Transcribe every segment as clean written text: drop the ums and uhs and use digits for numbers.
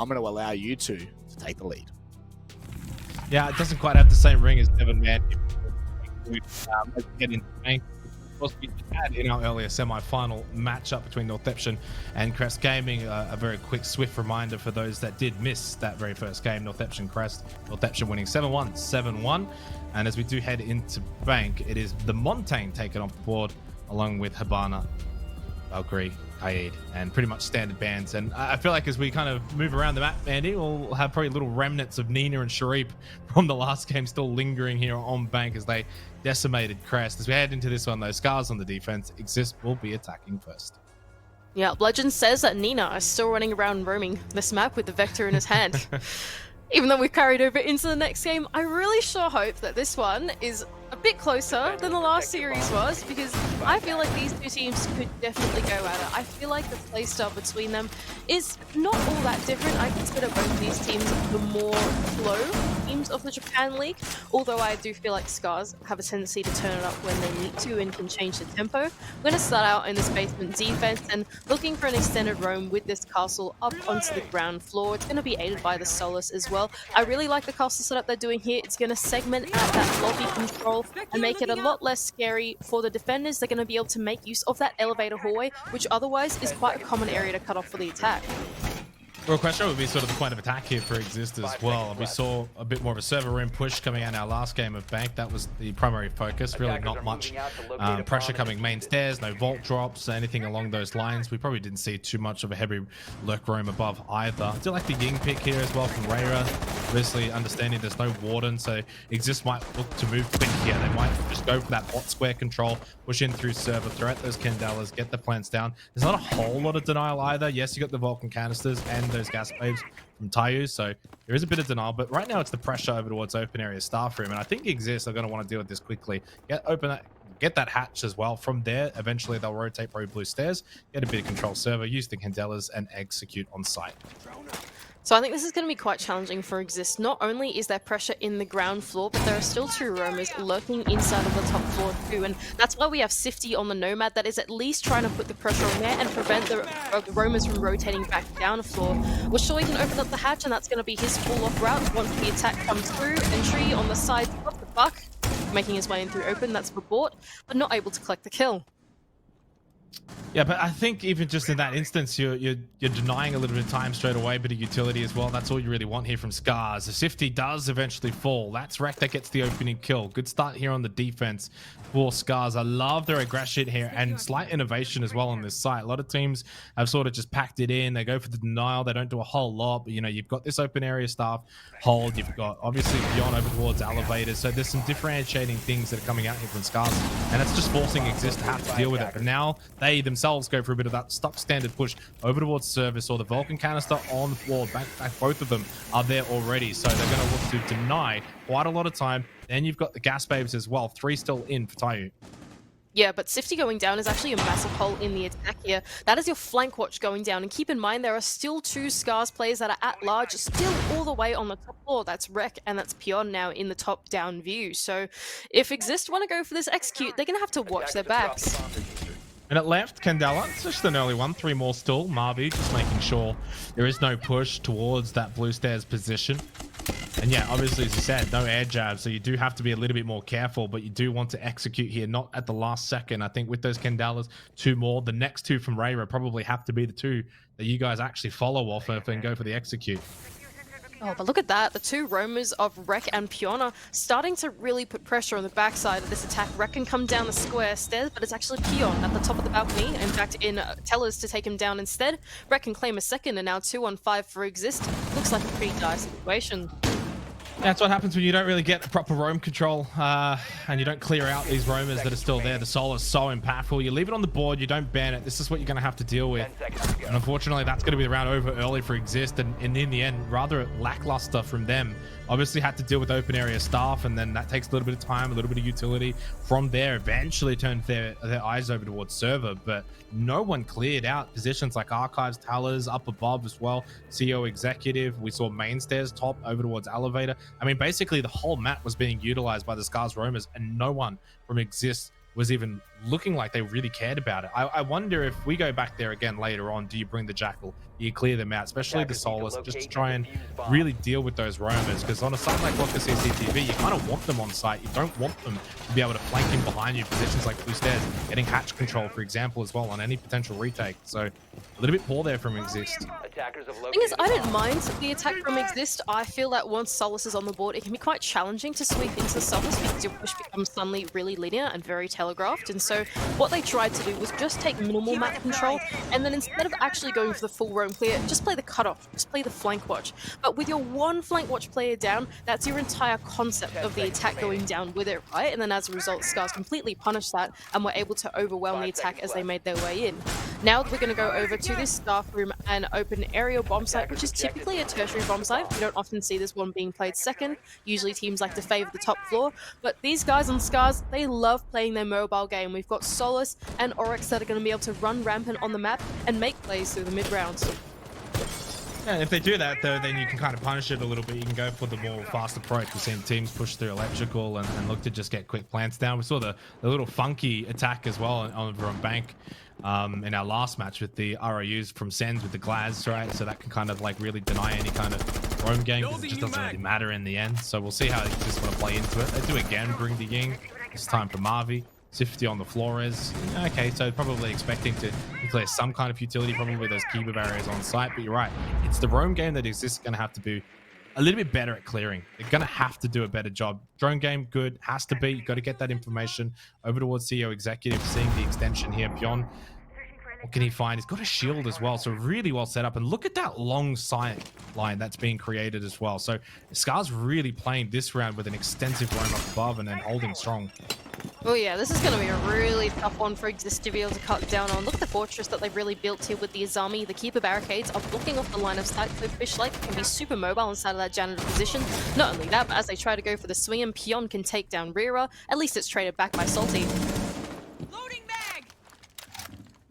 I'm going to allow you two to take the lead. Yeah, it doesn't quite have the same ring as Devon Man. Let's get into Bank. Of course, we had in our earlier semi-final matchup between Northeption and Crest Gaming. A very quick, swift reminder for those that did miss that very first game, Northeption Crest. Northeption winning 7-1, 7-1. And as we do head into Bank, it is the Montaigne taken off the board, along with Habana, Valkyrie, Kaid, and pretty much standard bands. And I feel like as we kind of move around the map, Andy, we'll have probably little remnants of Nina and Sharif from the last game still lingering here on Bank as they decimated Crest. As we head into this one, though, SCARZ on the defense, IGZIST will be attacking first. Yeah, Legend says that Nina is still running around roaming this map with the Vector in his hand. Even though we've carried over into the next game, I really sure hope that this one is a bit closer than the last series was, because I feel like these two teams could definitely go at it. I feel like the playstyle between them is not all that different. I consider both of these teams the more slow teams of the Japan League, although I do feel like SCARZ have a tendency to turn it up when they need to and can change the tempo. We're going to start out in this basement defense and looking for an extended roam with this castle up onto the ground floor. It's going to be aided by the Solus as well. I really like the castle setup they're doing here. It's going to segment out that lobby control and make it a lot less scary for the defenders. They're going to be able to make use of that elevator hallway, which otherwise is quite a common area to cut off for the attack. Well, question would be sort of the point of attack here for IGZIST as well. We saw a bit more of a server room push coming out in our last game of Bank. That was the primary focus. Really not much pressure coming main stairs, no vault drops, anything along those lines. We probably didn't see too much of a heavy lurk roam above either. I do like the Ying pick here as well from Rayra. Obviously understanding there's no warden, so IGZIST might look to move quick here. They might just go for that bot square control, push in through server, throw out those Candelas, get the plants down. There's not a whole lot of denial either. Yes, you got the Vulcan canisters and those gas waves from Tayu, so there is a bit of denial, but right now it's the pressure over towards open area staff room, and I think IGZIST are going to want to deal with this quickly. Get that hatch as well. From there, eventually they'll rotate pro blue stairs, get a bit of control server, use the Candelas, and execute on site. So I think this is going to be quite challenging for IGZIST. Not only is there pressure in the ground floor, but there are still two roamers lurking inside of the top floor too, and that's why we have Sifty on the Nomad that is at least trying to put the pressure on there and prevent the roamers from rotating back down the floor. Well, sure, he can open up the hatch, and that's going to be his fall-off route once the attack comes through. Entry on the side of the buck, making his way in through open. That's for Bort, but not able to collect the kill. Yeah, but I think even just in that instance, you're denying a little bit of time straight away, bit of utility as well. That's all you really want here from SCARZ. The Sifty does eventually fall. That's Wreck that gets the opening kill. Good start here on the defense for SCARZ. I love their aggression here and slight innovation as well on this site. A lot of teams have sort of just packed it in. They go for the denial. They don't do a whole lot, but you know, you've got this open area staff hold. You've got obviously beyond over towards elevators. So there's some differentiating things that are coming out here from SCARZ, and it's just forcing IGZIST to have to deal with it. But now they themselves go for a bit of that stuck standard push over towards service, or the Vulcan canister on the floor. Back, both of them are there already, so they're going to look to deny quite a lot of time. Then you've got the gas babes as well. 3 still in for Tayu. Yeah, but Sifty going down is actually a massive hole in the attack here. That is your flank watch going down. And keep in mind, there are still 2 SCARZ players that are at large, still all the way on the top floor. That's Wreck and that's Pion now in the top-down view. So if IGZIST want to go for this execute, they're going to have to watch their backs. And at left, Candela, it's just an early one. 3 more still. Marby just making sure there is no push towards that blue stairs position. And yeah, obviously, as you said, no air jab, so you do have to be a little bit more careful, but you do want to execute here, not at the last second. I think with those Candelas, 2 more. The next 2 from Rayra probably have to be the 2 that you guys actually follow off of and go for the execute. Oh, but look at that. The 2 roamers of Wreck and Pion are starting to really put pressure on the backside of this attack. Wreck can come down the square stairs, but it's actually Pion at the top of the balcony. In fact, in Tellers to take him down instead. Wreck can claim a second, and now 2 on 5 for IGZIST. Looks like a pretty dire situation. That's what happens when you don't really get proper roam control and you don't clear out these roamers that are still there. The soul is so impactful. You leave it on the board, you don't ban it. This is what you're going to have to deal with. And unfortunately, that's going to be the round over early for IGZIST. And in the end, rather lackluster from them. Obviously had to deal with open area staff, and then that takes a little bit of time, a little bit of utility. From there, eventually turned their eyes over towards server, but no one cleared out positions like archives, tellers, up above as well. CEO executive, we saw main stairs top over towards elevator. I mean, basically the whole map was being utilized by the SCARZ roamers, and no one from IGZIST was even looking like they really cared about it. I wonder if we go back there again later on, do you bring the Jackal? Do you clear them out, especially the Solus, just to try and really deal with those roamers? Because on a site like Locker CCTV, you kind of want them on site. You don't want them to be able to flank in behind you, positions like Blue Stairs, getting hatch control, for example, as well, on any potential retake. So a little bit poor there from IGZIST. The thing is, I don't mind the attack from IGZIST. I feel that once Solus is on the board, it can be quite challenging to sweep into Solus because your push becomes suddenly really linear and very telegraphed. And so what they tried to do was just take minimal map control, and then instead of actually going for the full roam clear, just play the cutoff, just play the flank watch. But with your one flank watch player down, that's your entire concept of the attack going down with it, right? And then as a result, SCARZ completely punished that and were able to overwhelm the attack as they made their way in. Now we're going to go over to this staff room and open aerial bomb site, which is typically a tertiary bomb site. We don't often see this one being played second. Usually teams like to favor the top floor, but these guys on SCARZ, they love playing their mobile game. We've got Solus and Oryx that are going to be able to run rampant on the map and make plays through the mid rounds. And if they do that, though, then you can kind of punish it a little bit. You can go for the more fast approach. We've seen teams push through electrical and look to just get quick plants down. We saw the little funky attack as well on Bank in our last match with the ROUs from Sens with the Glaz, right? So that can kind of like really deny any kind of roam game because it just doesn't really matter in the end. So we'll see how they just want to play into it. They do again bring the Ying. It's time for Marvi. Sifty on the Flores. Okay, so probably expecting to declare some kind of utility, probably those keeper barriers on site, but you're right. It's the roam game that IGZIST going to have to be a little bit better at clearing. They're going to have to do a better job. Drone game, good, has to be. You've got to get that information over towards CEO Executive, seeing the extension here. Pion, what can he find? He's got a shield as well, so really well set up. And look at that long sight line that's being created as well. So SCARZ really playing this round with an extensive roam up above and then holding strong. Oh yeah, this is going to be a really tough one for IGZIST to be able to cut down on. Look at the fortress that they've really built here with the Azami. The keeper barricades are blocking off the line of sight, so Fish Lake can be super mobile inside of that janitor position. Not only that, but as they try to go for the swing, and Pion can take down Rira. At least it's traded back by Salty.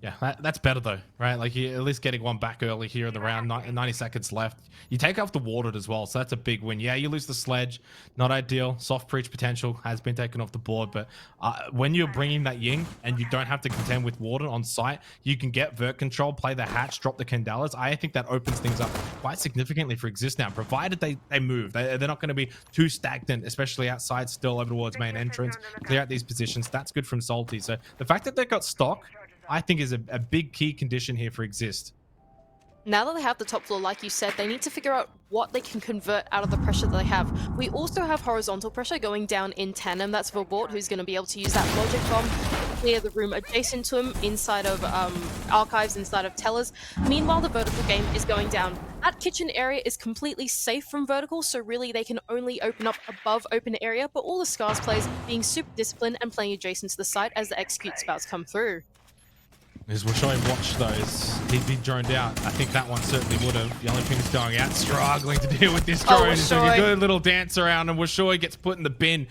Yeah, that's better though, right? Like you're at least getting one back early here in the round, 90 seconds left. You take off the watered as well, so that's a big win. Yeah, you lose the sledge, not ideal. Soft breach potential has been taken off the board, but when you're bringing that Ying and you don't have to contend with water on site, you can get vert control, play the hatch, drop the Candelas. I think that opens things up quite significantly for IGZIST now, provided they move. They're not going to be too stagnant, especially outside still over towards main entrance. Clear out these positions. That's good from Salty. So the fact that they've got stock, I think is a big key condition here for IGZIST. Now that they have the top floor, like you said, they need to figure out what they can convert out of the pressure that they have. We also have horizontal pressure going down in tandem. That's Verbort, who's going to be able to use that logic bomb to clear the room adjacent to him inside of archives, inside of tellers. Meanwhile, the vertical game is going down. That kitchen area is completely safe from vertical, so really they can only open up above open area, but all the SCARZ players being super disciplined and playing adjacent to the site as the execute spouts come through. As we'll show him watch those, he'd be droned out. I think that one certainly would have. The only thing that's going out, struggling to deal with this drone. Is a good little dance around, and Washoy gets put in the bin.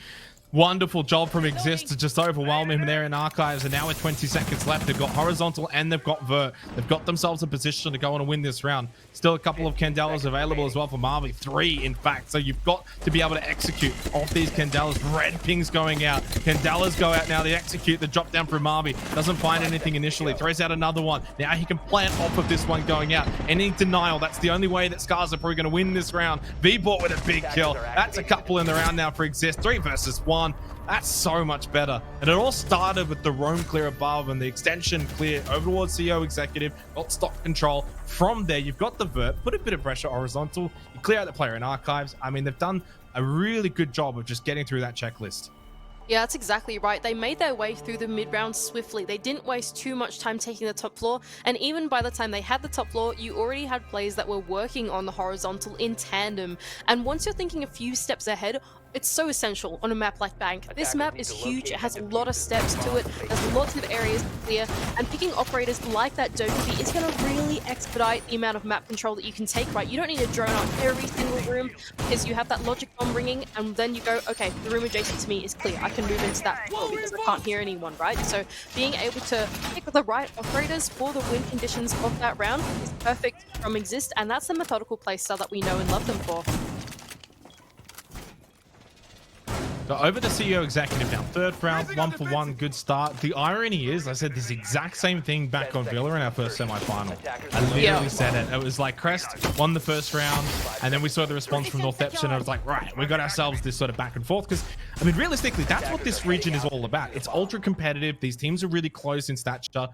Wonderful job from IGZIST to just overwhelm him there in archives. And now with 20 seconds left, they've got horizontal and they've got vert. They've got themselves a position to go on and win this round. Still a couple of Candelas available as well for Marvi. 3, in fact. So you've got to be able to execute off these Candelas. Red pings going out. Candelas go out now. They execute the drop down from Marvi. Doesn't find anything initially. Throws out another one. Now he can plant off of this one going out. Any denial. That's the only way that SCARZ are probably going to win this round. V-Bot with a big kill. That's a couple in the round now for IGZIST. 3 versus 1. That's so much better. And it all started with the roam clear above and the extension clear over towards CEO Executive. Got stock control. From there, you've got the vert. Put a bit of pressure horizontal. You clear out the player in archives. I mean, they've done a really good job of just getting through that checklist. Yeah, that's exactly right. They made their way through the mid-round swiftly. They didn't waste too much time taking the top floor, and even by the time they had the top floor, you already had players that were working on the horizontal in tandem. And once you're thinking a few steps ahead, it's so essential on a map like Bank. This map is huge, it has a lot of steps to it, there's lots of areas to clear, and picking operators like that Dokkaebi is going to really expedite the amount of map control that you can take, right? You don't need to drone out every single room because you have that logic bomb ringing, and then you go, okay, the room adjacent to me is clear, I can move into that floor because I can't hear anyone, right? So being able to pick the right operators for the win conditions of that round is perfect from IGZIST, and that's the methodical playstyle that we know and love them for. So over the CEO executive now, third round, 1-for-1, good start. The irony is, I said this exact same thing back on Villa in our first semi-final. I literally said it. It was like Crest won the first round, and then we saw the response from Northeption, and I was like, right, we got ourselves this sort of back and forth. Because, I mean, realistically, that's what this region is all about. It's ultra competitive. These teams are really close in stature.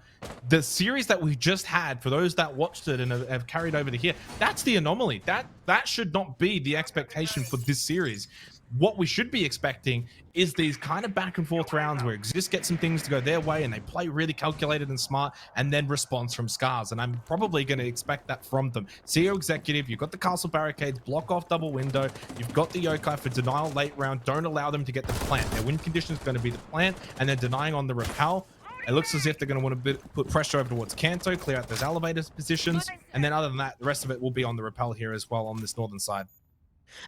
The series that we just had, for those that watched it and have carried over to here, that's the anomaly. That should not be the expectation for this series. What we should be expecting is these kind of back and forth rounds where IGZIST get some things to go their way and they play really calculated and smart, and then response from SCARZ. And I'm probably going to expect that from them. CEO executive, you've got the castle barricades, block off double window. You've got the yokai for denial late round. Don't allow them to get the plant. Their win condition is going to be the plant, and then denying on the repel. It looks as if they're going to want to put pressure over towards Kanto, clear out those elevators positions. And then other than that, the rest of it will be on the repel here as well on this northern side.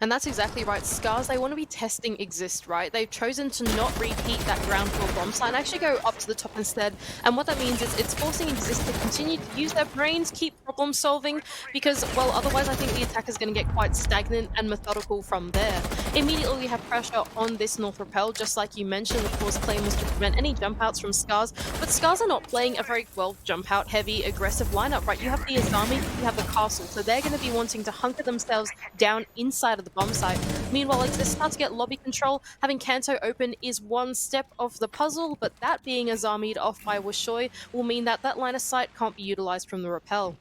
And that's exactly right. SCARZ, they want to be testing IGZIST, right? They've chosen to not repeat that ground floor bomb site and actually go up to the top instead. And what that means is it's forcing IGZIST to continue to use their brains, keep problem solving, because, well, otherwise I think the attack is going to get quite stagnant and methodical from there. Immediately we have pressure on this north repel, just like you mentioned. Of course, claim was to prevent any jump outs from SCARZ, but SCARZ are not playing a very, well, jump out heavy, aggressive lineup, right? You have the Azami, you have the castle, so they're going to be wanting to hunker themselves down inside of the bomb site. Meanwhile, IGZIST start to get lobby control. Having Kanto open is one step of the puzzle, but that being Azami'd off by Washoy will mean that that line of sight can't be utilized from the repel.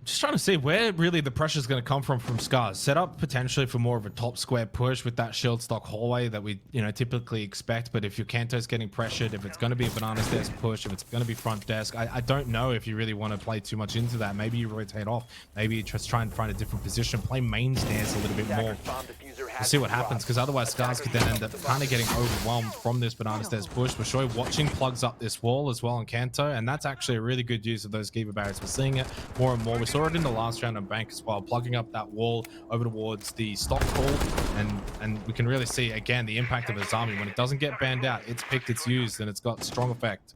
Just trying to see where really the pressure is going to come from SCARZ. Set up potentially for more of a top square push with that shield stock hallway that we typically expect. But if your Kanto's getting pressured, if it's going to be a banana stairs push, if it's going to be front desk, I don't know if you really want to play too much into that. Maybe you rotate off. Maybe you just try and find a different position. Play main stairs a little bit more. We'll see what happens, because otherwise SCARZ could then end up kind of getting overwhelmed from this banana stairs push. Washoy watching plugs up this wall as well on Kanto, and that's actually a really good use of those Kiva barriers. We're seeing it more and more. We saw it in the last round on Bank as well, plugging up that wall over towards the stock hall, and we can really see again the impact of Azami. When it doesn't get banned out, it's picked, it's used, and it's got strong effect.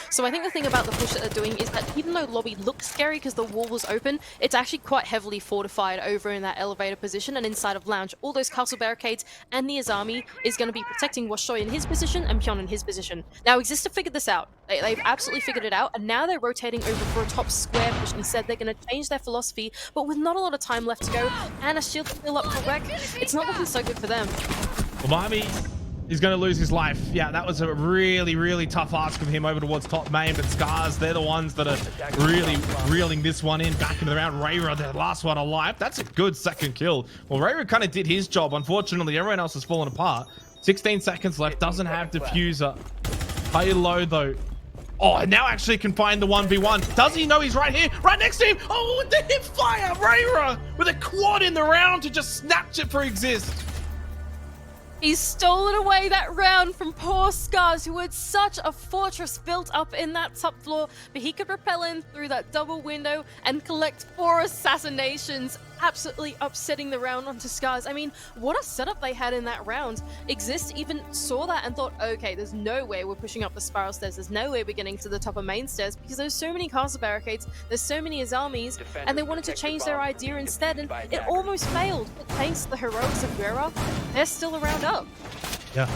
So I think the thing about the push that they're doing is that even though lobby looks scary because the wall was open, it's actually quite heavily fortified over in that elevator position and inside of lounge. All those castle barricades and the Azami is going to be protecting Washoy in his position and Pyeon in his position. Now IGZIST have figured this out. They've absolutely figured it out, and now they're rotating over for a top square push. Instead, they're going to change their philosophy, but with not a lot of time left to go and a shield still up for Wreck, it's not looking so good for them. Umami, he's going to lose his life. Yeah, that was a really, really tough ask of him over towards top main, but SCARZ, they're the ones that are really reeling this one in back into the round. Rayra, the last one alive. That's a good second kill. Well, Rayra kind of did his job. Unfortunately, everyone else has fallen apart. 16 seconds left, doesn't have diffuser. Play low, though. Oh, and now actually can find the 1v1. Does he know he's right here? Right next to him. Oh, with the hip fire. Rayra with a quad in the round to just snatch it for IGZIST. He's stolen away that round from poor SCARZ, who had such a fortress built up in that top floor, but he could rappel in through that double window and collect 4 assassinations, absolutely upsetting the round onto SCARZ. I mean, what a setup they had in that round. IGZIST even saw that and thought, okay, there's no way we're pushing up the spiral stairs, there's no way we're getting to the top of main stairs, because there's so many castle barricades, there's so many Azamis, and they wanted to change their idea instead, and it almost failed. But thanks to the heroics of Guerra, they're still around up. Yeah.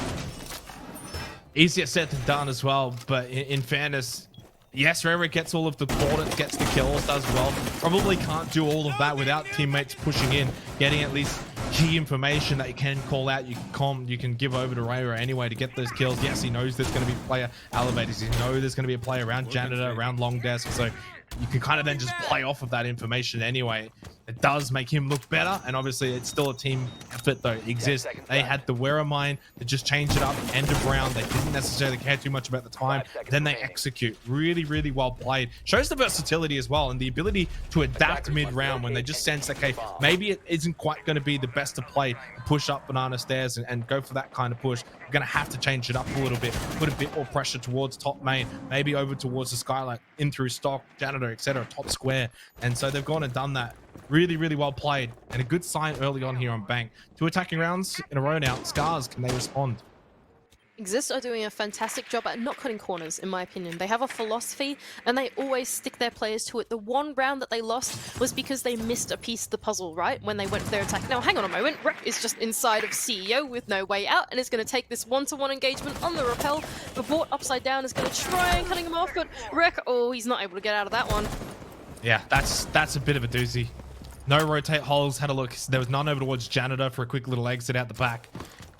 Easier said than done as well, but in fairness, yes, Rayra gets all of the coordinates, gets the kills, does well. Probably can't do all of that without teammates pushing in, getting at least key information that you can call out, you can give over to Rayra anyway to get those kills. Yes, he knows there's going to be player elevators, he knows there's going to be a player around janitor, around long desk, so you can kind of then just play off of that information anyway. It does make him look better, and obviously it's still a team effort though. IGZIST, they had the wearer mind to just change it up, end of round. They didn't necessarily care too much about the time. Then they execute. Really, really well played. Shows the versatility as well and the ability to adapt mid-round when they just sense, okay, maybe it isn't quite going to be the best to play, push up banana stairs and go for that kind of push. We're going to have to change it up a little bit, put a bit more pressure towards top main, maybe over towards the skylight, in through stock, janitor, etc., top square. And so they've gone and done that. Really, really well played, and a good sign early on here on Bank. 2 attacking rounds in a row now. SCARZ, can they respond? IGZIST are doing a fantastic job at not cutting corners, in my opinion. They have a philosophy, and they always stick their players to it. The one round that they lost was because they missed a piece of the puzzle, right? When they went for their attack. Now, hang on a moment. Rek is just inside of CEO with no way out, and is going to take this one-to-one engagement on the rappel. The Vort upside down is going to try and cutting him off, but Rek, oh, he's not able to get out of that one. Yeah, that's a bit of a doozy. No rotate holes. Had a look. There was none over towards Janitor for a quick little exit out the back.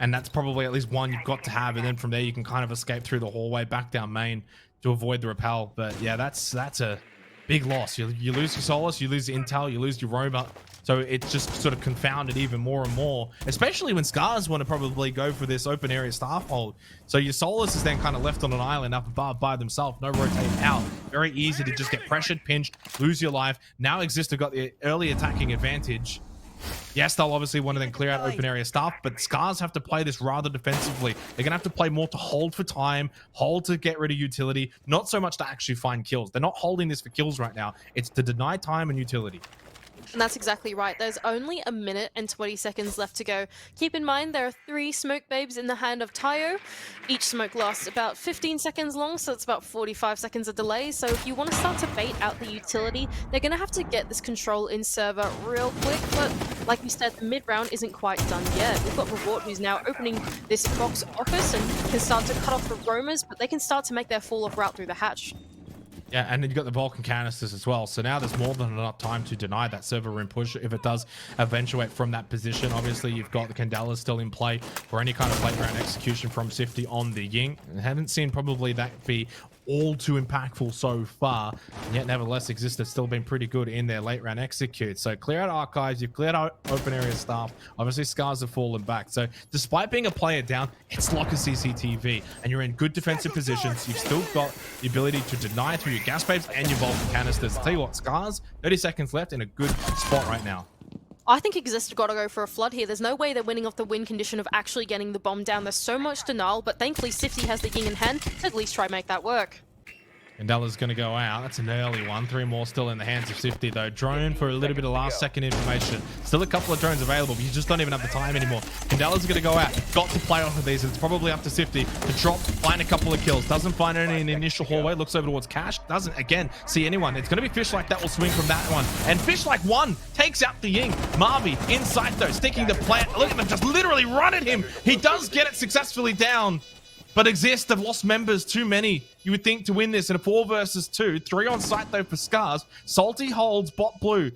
And that's probably at least one you've got to have. And then from there, you can kind of escape through the hallway back down main to avoid the rappel. But yeah, that's a big loss. You lose your Solus, you lose your Intel, you lose your Roamer. So it's just sort of confounded even more and more, especially when SCARZ want to probably go for this open area staff hold. So your Solus is then kind of left on an island up above by themselves, no rotating out. Very easy to just get pressured, pinched, lose your life. Now IGZIST have got the early attacking advantage. Yes, they'll obviously want to then clear out open area stuff, but SCARZ have to play this rather defensively. They're going to have to play more to hold for time, hold to get rid of utility, not so much to actually find kills. They're not holding this for kills right now. It's to deny time and utility. And that's exactly right. There's only a minute and 20 seconds left to go. Keep in mind there are 3 smoke babes in the hand of Tayo. Each smoke lasts about 15 seconds long, so it's about 45 seconds of delay. So if you want to start to bait out the utility, they're going to have to get this control in server real quick. But like we said, the mid-round isn't quite done yet. We've got Reward who's now opening this box office and can start to cut off the roamers, but they can start to make their fall-off route through the hatch. Yeah, and then you've got the Vulcan canisters as well. So now there's more than enough time to deny that server room push if it does eventuate from that position. Obviously, you've got the Candelas still in play for any kind of playground execution from Sifty on the Ying. I haven't seen probably that be all too impactful so far, and yet nevertheless IGZIST has still been pretty good in their late round execute. So clear out archives, you've cleared out open area staff. Obviously SCARZ have fallen back, so despite being a player down, it's locker CCTV and you're in good defensive positions. You've still got the ability to deny through your gas babes and your Vulcan canisters. I'll tell you what, SCARZ, 30 seconds left in a good spot right now. I think IGZIST have got to go for a flood here. There's no way they're winning off the win condition of actually getting the bomb down. There's so much denial, but thankfully Sifty has the Ying in hand to at least try and make that work. Candela's going to go out. That's an early one. 3 more still in the hands of Sifty, though. Drone for a little bit of last-second information. Still a couple of drones available, but you just don't even have the time anymore. Candela's going to go out. Got to play off of these. It's probably up to Sifty to drop, find a couple of kills. Doesn't find any in the initial hallway. Looks over towards Cash. Doesn't, again, see anyone. It's going to be Fish Like that will swing from that one. And Fish Like 1 takes out the Ying. Marvy inside, though, sticking the plant. Look at them just literally run at him. He does get it successfully down. But IGZIST have lost members too many. You would think to win this in a 4 versus 2. 3 on site though for SCARZ. Salty holds bot blue.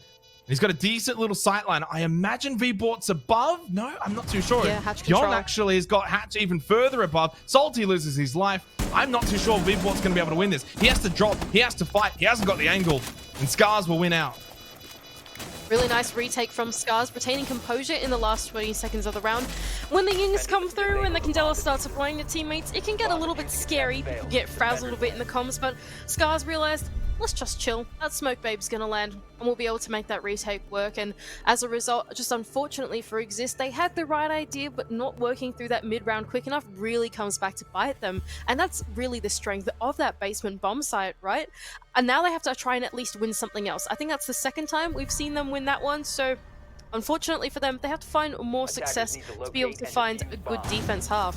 He's got a decent little sightline. I imagine V-Bort's above. No, I'm not too sure. Yeah, hatch control. Yon actually has got Hatch even further above. Salty loses his life. I'm not too sure V-Bort's going to be able to win this. He has to drop. He has to fight. He hasn't got the angle. And SCARZ will win out. Really nice retake from SCARZ, retaining composure in the last 20 seconds of the round. When the Yings come through and the Candela starts applying to teammates, it can get a little bit scary. People get frazzled a bit in the comms, but SCARZ realized, let's just chill. That smoke babe's gonna land, and we'll be able to make that retake work. And as a result, just unfortunately for IGZIST, they had the right idea, but not working through that mid-round quick enough really comes back to bite them. And that's really the strength of that basement bomb site, right? And now they have to try and at least win something else. I think that's the second time we've seen them win that one, so unfortunately for them, they have to find more success to be able to find a good defense half.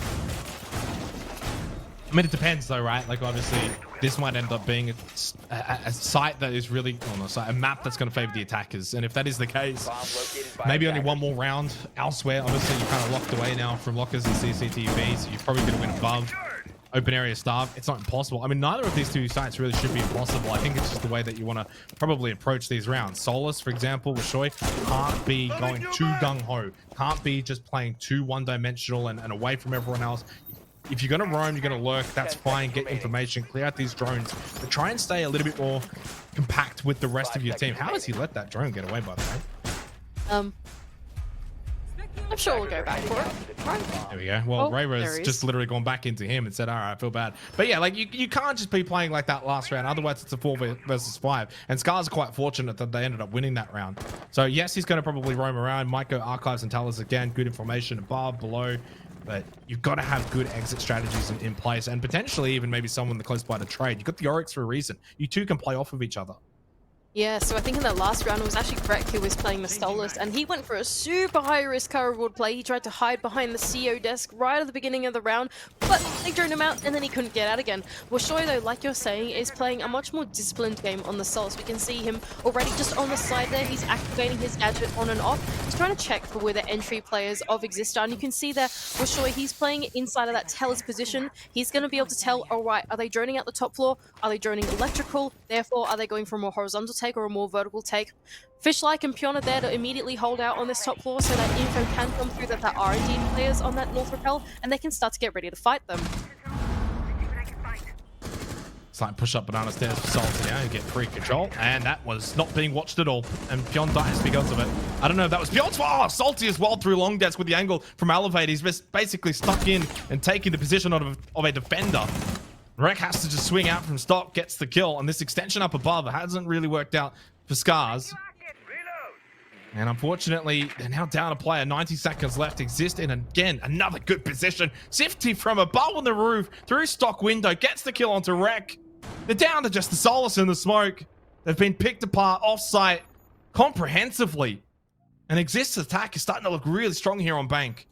I mean, it depends though, right? Like obviously this might end up being a site that is really, a map that's going to favor the attackers. And if that is the case, maybe only one more round elsewhere. Obviously you're kind of locked away now from lockers and CCTV, so you're probably going to win above open area staff. It's not impossible. I mean, neither of these 2 sites really should be impossible. I think it's just the way that you want to probably approach these rounds. Solus, for example, with Shoy, can't be going too gung-ho. Can't be just playing too one-dimensional and away from everyone else. If you're going to roam, you're going to lurk, that's fine. Get information, clear out these drones, but try and stay a little bit more compact with the rest of your team. How has he let that drone get away, by the way? I'm sure we'll go back for it. Right. There we go. Well, Rayra's just literally gone back into him and said, all right, I feel bad. But yeah, like you can't just be playing like that last round. Otherwise, it's a 4 versus 5. And SCARZ are quite fortunate that they ended up winning that round. So yes, he's going to probably roam around. Might go archives and tell us again, good information above, below. But you've got to have good exit strategies in place, and potentially even maybe someone close by to trade. You've got the Oryx for a reason. You 2 can play off of each other. Yeah, so I think in that last round it was actually Greg who was playing the Stolas, and he went for a super high risk car reward play. He tried to hide behind the CO desk right at the beginning of the round, but they drone him out and then he couldn't get out again. Washoy, though, like you're saying, is playing a much more disciplined game on the Sols. We can see him already just on the side there. He's activating his gadget on and off. He's trying to check for where the entry players of IGZIST are, and you can see there, Washoy, he's playing inside of that teller's position. He's going to be able to tell, all right, are they droning out the top floor? Are they droning electrical? Therefore, are they going for a more horizontal take or a more vertical take? Fishlike and Pion are there to immediately hold out on this top floor so that info can come through that there are indeed players on that north rappel, and they can start to get ready to fight them. Slight push up banana stairs for Salty now, get free control, and that was not being watched at all, and Pion dies because of it. I don't know if that was Pion's fault. Oh, Salty as well through long desk with the angle from Elevate. He's just basically stuck in and taking the position of a defender. Rek has to just swing out from stock, gets the kill, and this extension up above hasn't really worked out for SCARZ. And unfortunately, they're now down a player. 90 seconds left. IGZIST in again another good position. Sifty from above on the roof through stock window gets the kill onto Rek. They're down to just the Solace in the smoke. They've been picked apart off-site comprehensively. And IGZIST's attack is starting to look really strong here on Bank.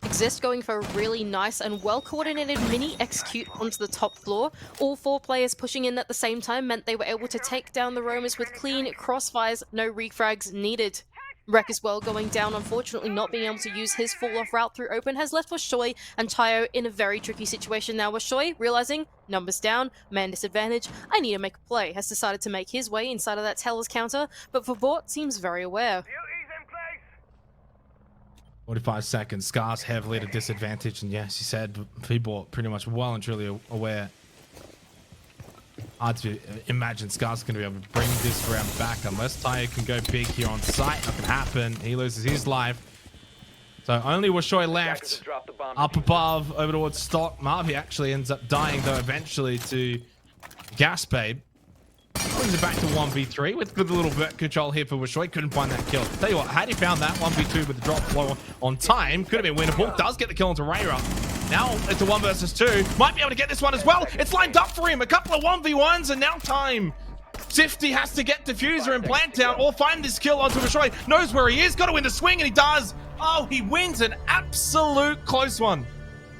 IGZIST going for a really nice and well-coordinated mini execute onto the top floor. All 4 players pushing in at the same time meant they were able to take down the roamers with clean crossfires, no refrags needed. Rek as well going down, unfortunately not being able to use his fall-off route through open has left Washoy and Tayo in a very tricky situation now. Washoy, realizing numbers down, man disadvantage, I need to make a play, has decided to make his way inside of that teller's counter, but Verbort seems very aware. 45 seconds, SCARZ heavily at a disadvantage, and yes, he said people pretty much well and truly aware. Hard to imagine SCARZ going to be able to bring this round back unless Tayo can go big here on site. Not going to happen. He loses his life. So only Washoy left up above over towards stock. Marvi actually ends up dying though eventually to Gas Babe. Brings it back to 1v3 with good little vert control here for Washoy. Couldn't find that kill. Tell you what, had he found that 1v2 with the drop flow on time, could have been winnable. Does get the kill onto Rayra. Now it's a 1 versus 2. Might be able to get this one as well. It's lined up for him. A couple of 1v1s and now time. Sifty has to get Diffuser and Plant down or find this kill onto Washoy. Knows where he is. Got to win the swing and he does. Oh, he wins an absolute close one.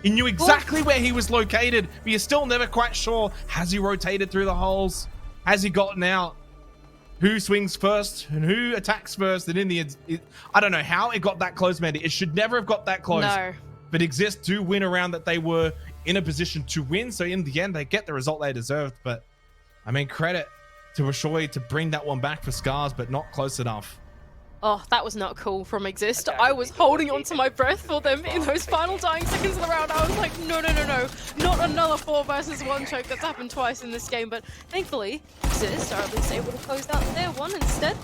He knew exactly where he was located, but you're still never quite sure. Has he rotated through the holes? Has he gotten out? Who swings first and who attacks first? And in the end, I don't know how it got that close, Mandy. It should never have got that close. No. But IGZIST do win a round that they were in a position to win. So in the end, they get the result they deserved. But I mean, credit to Washoy to bring that one back for SCARZ, but not close enough. Oh, that was not cool from IGZIST. I was holding on to my breath for them in those final dying seconds of the round. I was like, no, no, no, no. Not another 4 versus 1 choke that's happened twice in this game. But thankfully, IGZIST are at least able to close out their one instead.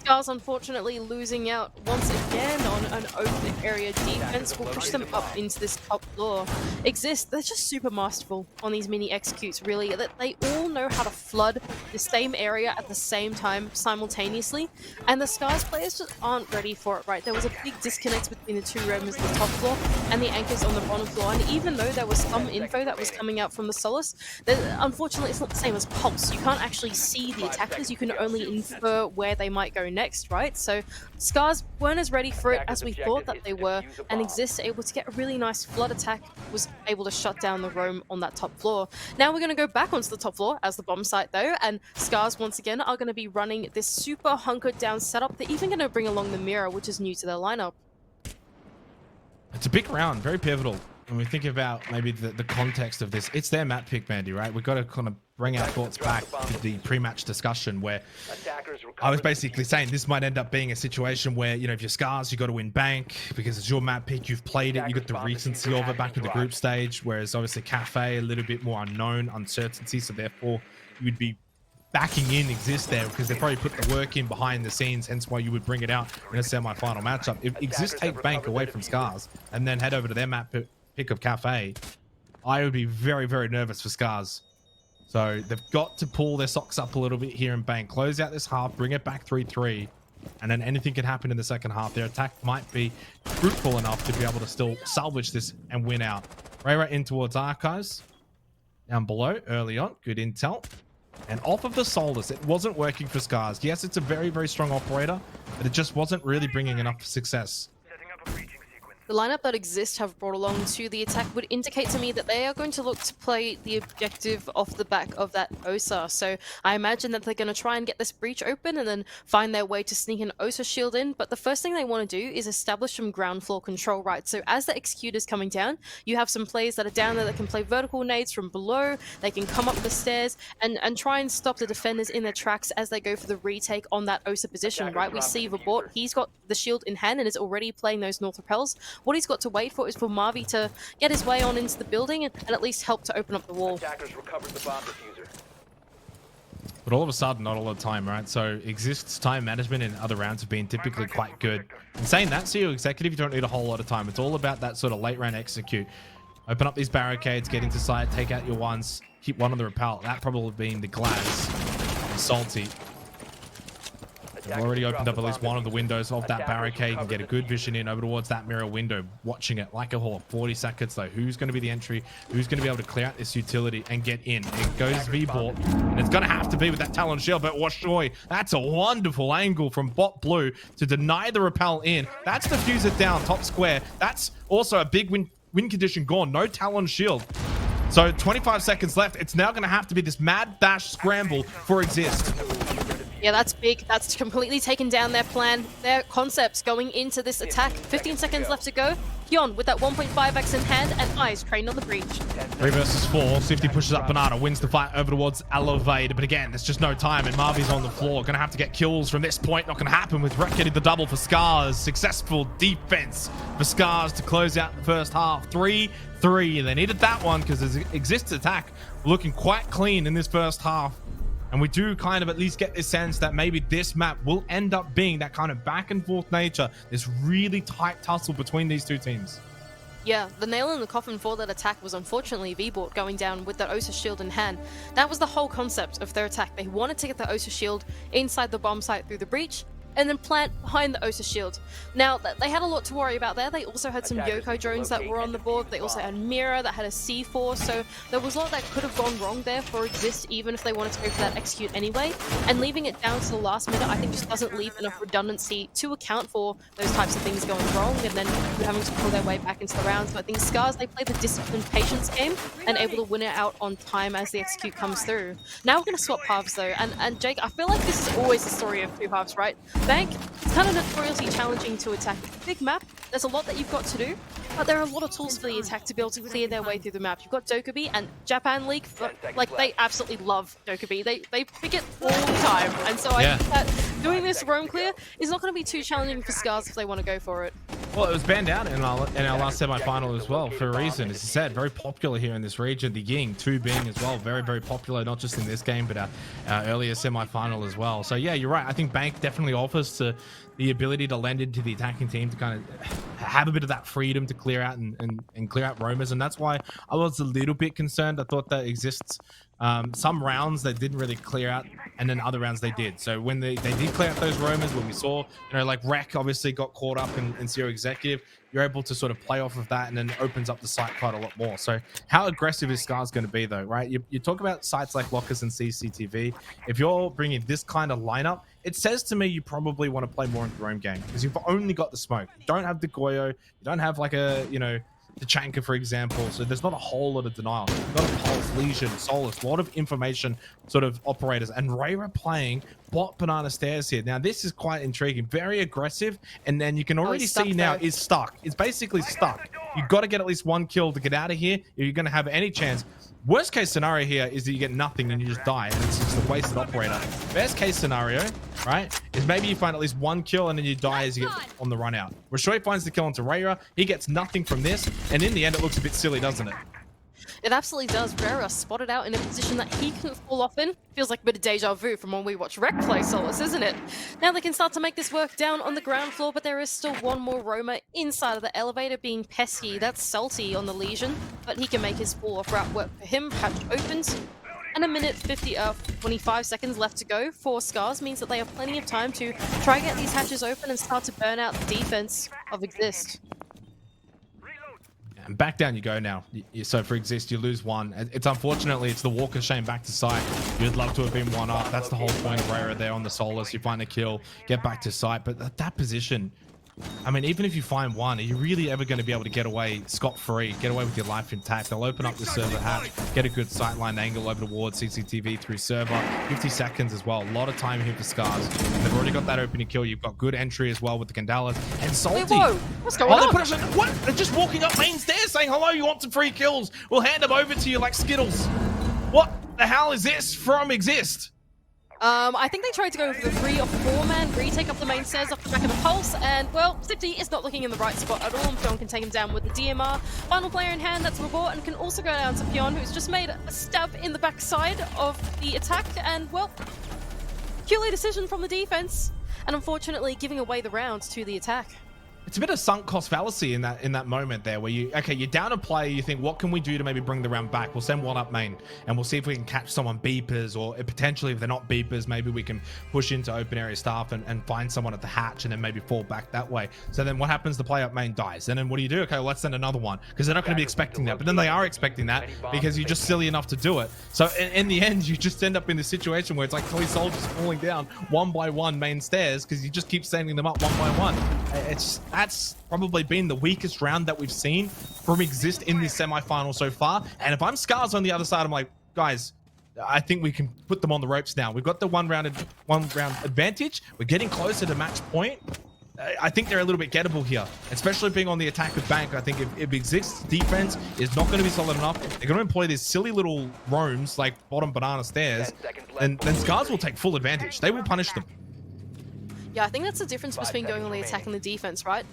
SCARZ unfortunately losing out once again on an open area defense will push them up into this top floor. IGZIST, they're just super masterful on these mini executes, really, that they all know how to flood the same area at the same time simultaneously, and the SCARZ players just aren't ready for it, right? There was a big disconnect between the 2 roamers on the top floor and the anchors on the bottom floor, and even though there was some info that was coming out from the Solace, unfortunately it's not the same as Pulse. You can't actually see the attackers, you can only infer where they might go next, right? So SCARZ weren't as ready for it as we thought that they were, and IGZIST able to get a really nice flood attack, was able to shut down the roam on that top floor. Now we're going to go back onto the top floor as the bomb site though, and SCARZ once again are going to be running this super hunkered down setup. They're even going to bring along the mirror, which is new to their lineup. It's a big round, very pivotal. When we think about maybe the context of this, it's their map pick, Mandy, right? We've got to kind of bring our thoughts back to the pre-match discussion where I was basically saying this might end up being a situation where, you know, if you're SCARZ, you got to win Bank because it's your map pick, you've played it, you got the recency of it back in the group stage, whereas obviously Cafe, a little bit more unknown, uncertainty, so therefore you would be backing in IGZIST there because they probably put the work in behind the scenes, hence why you would bring it out in a semi-final matchup. If IGZIST take Bank away from SCARZ and then head over to their map pick of Cafe, I would be very, very nervous for SCARZ. So they've got to pull their socks up a little bit here and Bank, close out this half, bring it back 3-3, and then anything can happen in the second half. Their attack might be fruitful enough to be able to still salvage this and win out. Rayra in towards Archives, down below early on, good intel. And off of the Solus, it wasn't working for SCARZ. Yes, it's a very, very strong operator, but it just wasn't really bringing enough success. The lineup that IGZIST have brought along to the attack would indicate to me that they are going to look to play the objective off the back of that OSA. So I imagine that they're going to try and get this breach open and then find their way to sneak an OSA shield in. But the first thing they want to do is establish some ground floor control, right? So as the execute is coming down, you have some players that are down there that can play vertical nades from below. They can come up the stairs and try and stop the defenders in their tracks as they go for the retake on that OSA position, right? We see Vabort, he's got the shield in hand and is already playing those north repels. What he's got to wait for is for Marvi to get his way on into the building and at least help to open up the wall. But all of a sudden, not all the time, right? So IGZIST's time management in other rounds have been typically quite good. And saying that, CEO Executive, you don't need a whole lot of time. It's all about that sort of late round execute. Open up these barricades, get into sight, take out your ones, hit one on the repel. That probably being the Glass and Salty. They've already opened up at least one of the windows of that barricade. You can get a good vision in over towards that mirror window, watching it like a hawk. 40 seconds though. Who's going to be the entry? Who's going to be able to clear out this utility and get in? It goes V-Bort, and it's going to have to be with that Talon shield, but Washoy, that's a wonderful angle from Bot Blue to deny the repel in. That's the fuse it down, top square. That's also a big win condition gone. No Talon shield. So 25 seconds left. It's now going to have to be this mad dash scramble for IGZIST. Yeah, that's big. That's completely taken down their plan, their concepts going into this attack. 15 seconds left to go. Hyun with that 1.5x in hand and eyes trained on the breach. 3 versus 4. Sifty pushes up Banana, wins the fight over towards Elevator. But again, there's just no time, and Marvi's on the floor. Going to have to get kills from this point. Not going to happen with Rek getting the double for SCARZ. Successful defense for SCARZ to close out the first half. 3-3. They needed that one because there's IGZIST's attack looking quite clean in this first half. And we do kind of at least get this sense that maybe this map will end up being that kind of back and forth nature, this really tight tussle between these two teams. Yeah, the nail in the coffin for that attack was unfortunately V-Bort going down with that OSA shield in hand. That was the whole concept of their attack. They wanted to get the OSA shield inside the bomb site through the breach, and then plant behind the OSA shield. Now, they had a lot to worry about there. They also had some Yoko drones that were on the board. They also had Mira that had a C4, so there was a lot that could have gone wrong there for IGZIST, even if they wanted to go for that execute anyway. And leaving it down to the last minute, I think just doesn't leave enough redundancy to account for those types of things going wrong, and then having to pull their way back into the rounds. But I think SCARZ, they played the disciplined patience game and able to win it out on time as the execute comes through. Now we're going to swap halves though, and Jake, I feel like this is always the story of two halves, right? Bank, it's kind of notoriously challenging to attack. Big map, there's a lot that you've got to do, but there are a lot of tools for the attack to be able to clear their way through the map. You've got Dokkaebi and Japan League, like they absolutely love Dokkaebi. They pick it all the time, and so I think that doing this roam clear is not going to be too challenging for SCARZ if they want to go for it. Well, it was banned out in our last semi-final as well for a reason. As you said, very popular here in this region. The Ying 2 being as well, very, very popular, not just in this game, but our earlier semi-final as well. So yeah, you're right. I think Bank definitely offers to the ability to lend into the attacking team to kind of have a bit of that freedom to clear out and clear out roamers. And that's why I was a little bit concerned. I thought that IGZIST some rounds they didn't really clear out, and then other rounds they did. So when they did clear out those roamers, when we saw, you know, like Rek obviously got caught up in CEO Executive, you're able to sort of play off of that, and then it opens up the site quite a lot more. So how aggressive is SCARZ going to be though, right? You talk about sites like Lockers and CCTV. If you're bringing this kind of lineup, it says to me you probably want to play more in the roam game, because you've only got the smoke. You don't have the Goyo, you don't have like a, you know, the Chanka, for example. So there's not a whole lot of denial. You've got a Pulse, Legion, Solus, a lot of information sort of operators, and Rayra playing bot banana stairs here. Now this is quite intriguing, very aggressive, and then you can already see now is stuck. It's basically stuck. You've got to get at least one kill to get out of here if you're going to have any chance. Worst case scenario here is that you get nothing and you just die, and it's just a wasted operator. Best case scenario, right, is maybe you find at least one kill and then you die as you get on the run out. Rashoy finds the kill onto Rayra. He gets nothing from this, and in the end it looks a bit silly, doesn't it? It absolutely does. Rayra spotted out in a position that he couldn't fall off in. Feels like a bit of deja vu from when we watched Rek play Solus, isn't it? Now they can start to make this work down on the ground floor, but there is still one more roamer inside of the elevator being pesky. That's Salty on the Legion, but he can make his fall-off route work for him. Hatch opens, and a minute 25 seconds left to go for SCARZ means that they have plenty of time to try and get these hatches open and start to burn out the defense of IGZIST. And back down you go now. So for IGZIST, you lose one. It's unfortunately, it's the walk of shame back to site. You'd love to have been one up. That's the whole point of Rayra there on the Solus. You find a kill, get back to site. But that position, I mean, even if you find one, are you really ever going to be able to get away scot-free, get away with your life intact? They'll open up the server hatch, get a good sightline angle over towards CCTV through server. 50 seconds as well. A lot of time here for SCARZ. They've already got that opening kill. You've got good entry as well with the Gandalas. And Salty. Wait, whoa. What's going on? What? They're just walking up main stairs saying, hello, you want some free kills? We'll hand them over to you like Skittles. What the hell is this from IGZIST? I think they tried to go for the 3 or 4-man retake up the main stairs off the back of the pulse, and well, City is not looking in the right spot at all. Pion can take him down with the DMR. Final player in hand, that's Rabor, and can also go down to Pion, who's just made a stab in the backside of the attack, and well, purely decision from the defense, and unfortunately giving away the rounds to the attack. It's a bit of sunk cost fallacy in that moment there where you're down a player, you think, what can we do to maybe bring the round back? We'll send one up main and we'll see if we can catch someone beepers, or potentially if they're not beepers, maybe we can push into open area staff and find someone at the hatch and then maybe fall back that way. So then what happens? The play up main dies. And then what do you do? Okay, well, let's send another one, because they're not going to be expecting that. But then they are expecting that because you're just silly enough to do it. So in the end, you just end up in this situation where it's like toy soldiers falling down one by one main stairs because you just keep sending them up one by one. That's probably been the weakest round that we've seen from IGZIST in this semi-final so far. And if I'm SCARZ on the other side, I'm like, guys, I think we can put them on the ropes now. We've got the one round advantage. We're getting closer to match point. I think they're a little bit gettable here, especially being on the attack with Bank. I think if IGZIST's defense is not going to be solid enough, they're going to employ these silly little roams like bottom banana stairs, and then SCARZ will take full advantage. They will punish them. Yeah, I think that's the difference between going on the attack and the defense, right?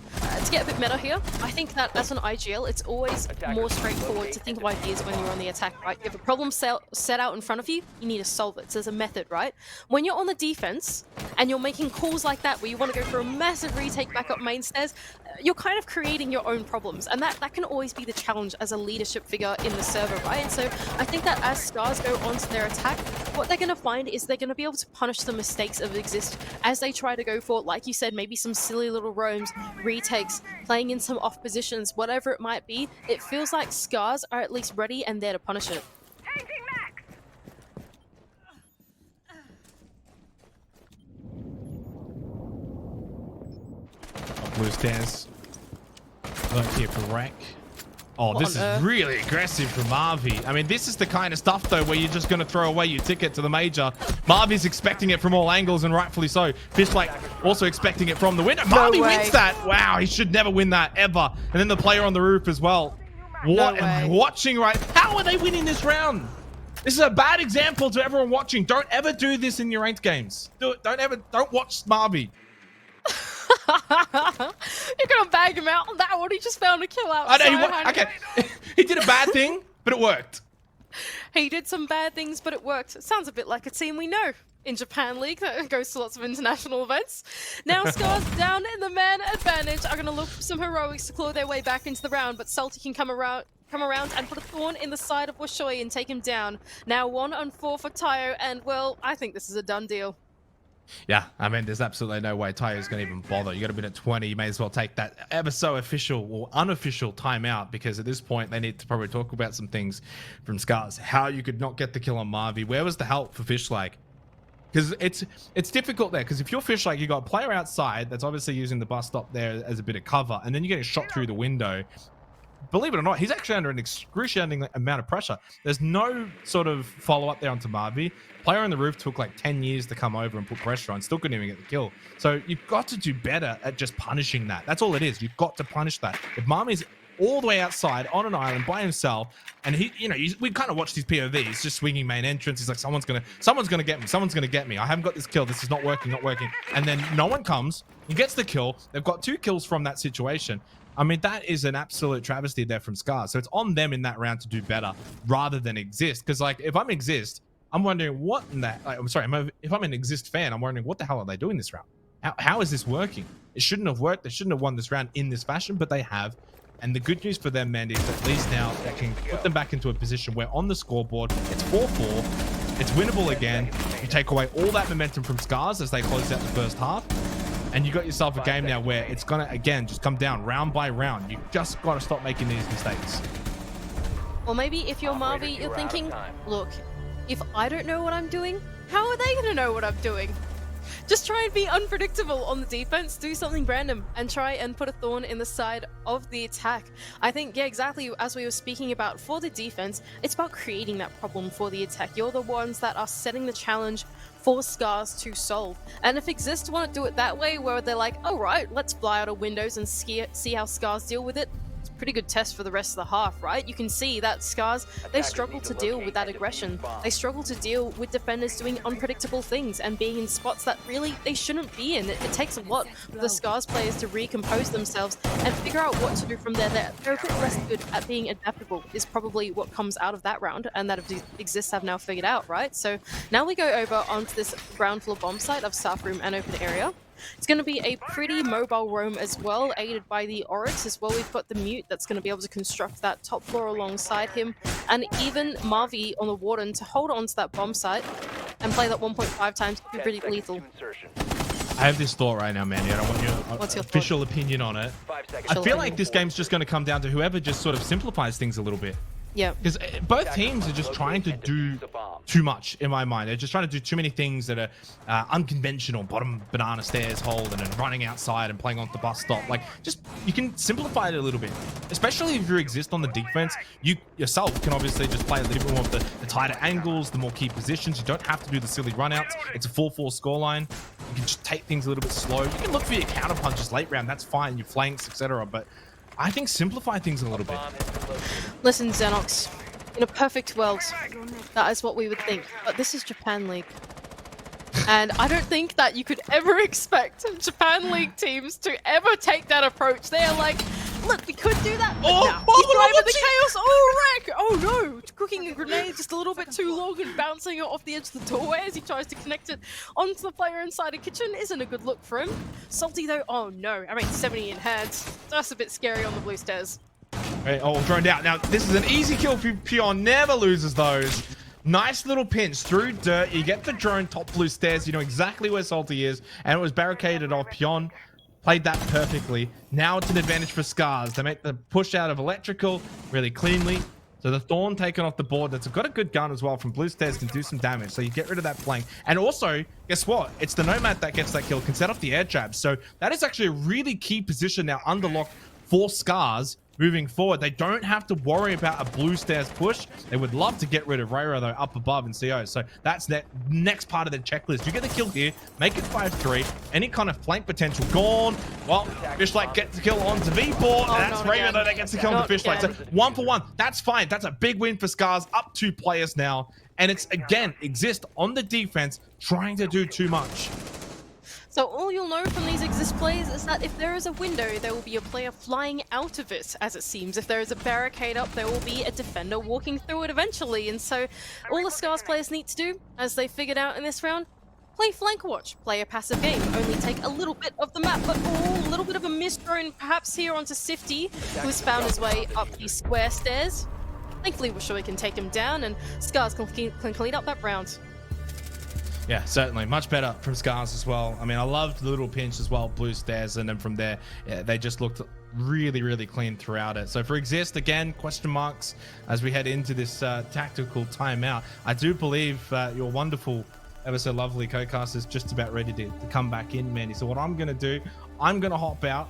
To get a bit meta here, I think that as an IGL, it's always more straightforward to think of ideas when you're on the attack, right? If a problem set out in front of you, you need to solve it. So there's a method, right? When you're on the defense and you're making calls like that where you want to go for a massive retake back up main stairs, you're kind of creating your own problems. And that can always be the challenge as a leadership figure in the server, right? And so I think that as SCARZ go onto their attack, what they're going to find is they're going to be able to punish the mistakes of IGZIST as they try to go for, like you said, maybe some silly little roams, retakes, playing in some off positions, whatever it might be. It feels like SCARZ are at least ready and there to punish it. Blue stairs. Look here for Rack. Oh, this is really aggressive from Marvy. I mean, this is the kind of stuff, though, where you're just going to throw away your ticket to the major. Marvy's expecting it from all angles, and rightfully so. Fishlight also expecting it from the window. Marvy wins that. Wow, he should never win that, ever. And then the player on the roof as well. What am I watching right? How are they winning this round? This is a bad example to everyone watching. Don't ever do this in your ranked games. Don't watch Marvy. You're gonna bag him out on that one. He just found a kill out. I know. Okay, he did a bad thing, but it worked. He did some bad things, but it worked. It sounds a bit like a team we know in Japan League that goes to lots of international events. Now SCARZ down in the man advantage are gonna look for some heroics to claw their way back into the round, but Salty can come around and put a thorn in the side of Washoy and take him down. Now 1-on-4 for Tayo, and well, I think this is a done deal. Yeah, I mean, there's absolutely no way Tayo's going to even bother. You got a bit at 20. You may as well take that ever so official or unofficial timeout, because at this point they need to probably talk about some things from SCARZ. How you could not get the kill on Marvy. Where was the help for Fishlake? Because it's difficult there. Because if you're Fishlake, you got a player outside that's obviously using the bus stop there as a bit of cover, and then you're getting shot through the window. Believe it or not, he's actually under an excruciating amount of pressure. There's no sort of follow-up there onto Marvy. Player on the roof took like 10 years to come over and put pressure on. Still couldn't even get the kill. So you've got to do better at just punishing that. That's all it is. You've got to punish that. If Marvy's all the way outside on an island by himself, and we kind of watched his POV. He's just swinging main entrance. He's like, someone's gonna get me. Someone's gonna get me. I haven't got this kill. This is not working. And then no one comes. He gets the kill. They've got 2 kills from that situation. I mean, that is an absolute travesty there from SCARZ. So it's on them in that round to do better rather than IGZIST. Because like, if I'm IGZIST, I'm wondering what in that. Like, if I'm an IGZIST fan, I'm wondering what the hell are they doing this round? How is this working? It shouldn't have worked. They shouldn't have won this round in this fashion, but they have. And the good news for them, man, is at least now that can put them back into a position where on the scoreboard it's 4-4. It's winnable again. You take away all that momentum from SCARZ as they close out the first half. And you got yourself a game now where it's going to, again, just come down round by round. You just got to stop making these mistakes. Or maybe if you're Marvy, you're thinking, look, if I don't know what I'm doing, how are they going to know what I'm doing? Just try and be unpredictable on the defense, do something random, and try and put a thorn in the side of the attack. I think, yeah, exactly as we were speaking about for the defense, it's about creating that problem for the attack. You're the ones that are setting the challenge for SCARZ to solve. And if EXIST want to do it that way, where they're like, all right, let's fly out of windows and see how SCARZ deal with it, it's a pretty good test for the rest of the half, right? You can see that SCARZ, they struggle to deal with that aggression. They struggle to deal with defenders doing unpredictable things and being in spots that really they shouldn't be in. It takes a lot for the SCARZ players to recompose themselves and figure out what to do from there. They're a bit less good at being adaptable is probably what comes out of that round, and that EXIST have now figured out, right? So now we go over onto this ground floor bomb site of staff room and open area. It's going to be a pretty mobile roam as well, aided by the Oryx as well. We've got the Mute that's going to be able to construct that top floor alongside him, and even Marvi on the Warden to hold on to that bomb site and play that 1.5 times to be pretty lethal. I have this thought right now, Mandy. I don't want your official opinion on it. I feel like this game's just going to come down to whoever just sort of simplifies things a little bit. Yeah. Because both teams are just trying to do too much in my mind. They're just trying to do too many things that are unconventional. Bottom banana stairs hold and then running outside and playing on the bus stop. Like, just, you can simplify it a little bit. Especially if you EXIST on the defense, you yourself can obviously just play a little bit more of the tighter angles, the more key positions. You don't have to do the silly runouts. It's a 4-4 scoreline. You can just take things a little bit slow. You can look for your counter punches late round. That's fine. Your flanks, etc. But I think simplify things a little bit. Listen, Xenox, in a perfect world, that is what we would think. But this is Japan League. And I don't think that you could ever expect Japan League teams to ever take that approach. They are like, look, we could do that, but nah. He's driving the chaos. Oh, wreck! Oh no! Cooking a grenade just a little bit too long and bouncing it off the edge of the doorway as he tries to connect it onto the player inside a kitchen isn't a good look for him. Salty though, oh no. I mean, 70 in hands. That's a bit scary on the blue stairs. Right, oh, droned out. Now, this is an easy kill for Pion. Never loses those. Nice little pinch through dirt. You get the drone top blue stairs. You know exactly where Salty is. And it was barricaded off. Pion played that perfectly. Now it's an advantage for SCARZ. They make the push out of electrical really cleanly. So the Thorn taken off the board. That's got a good gun as well from blue stairs, can do some damage. So you get rid of that flank. And also, guess what? It's the Nomad that gets that kill, can set off the air jab. So that is actually a really key position now under lock for SCARZ moving forward. They don't have to worry about a blue stairs push. They would love to get rid of Rayro though up above in CO. So that's that next part of the checklist. You get the kill here, make it 5-3. Any kind of flank potential gone. Well, Fishlight gets the kill onto V-Port. Oh, and that's Rayro though that gets the kill on the Fishlight. So 1 for 1. That's fine. That's a big win for SCARZ. Up 2 players now. And it's again EXIST on the defense trying to do too much. So all you'll know from these EXIST plays is that if there is a window, there will be a player flying out of it, as it seems. If there is a barricade up, there will be a defender walking through it eventually. And so all the SCARZ players need to do, as they figured out in this round, play flank watch, play a passive game, only take a little bit of the map, but a little bit of a missed drone perhaps here onto Sifty, who's found his way up the square stairs. Thankfully, we're sure we can take him down, and SCARZ can clean up that round. Yeah, certainly. Much better from SCARZ as well. I mean, I loved the little pinch as well, blue stairs, and then from there, yeah, they just looked really, really clean throughout it. So for EXIST, again, question marks as we head into this tactical timeout. I do believe your wonderful, ever so lovely co-cast is just about ready to come back in, Mandy. So what I'm going to do, I'm going to hop out,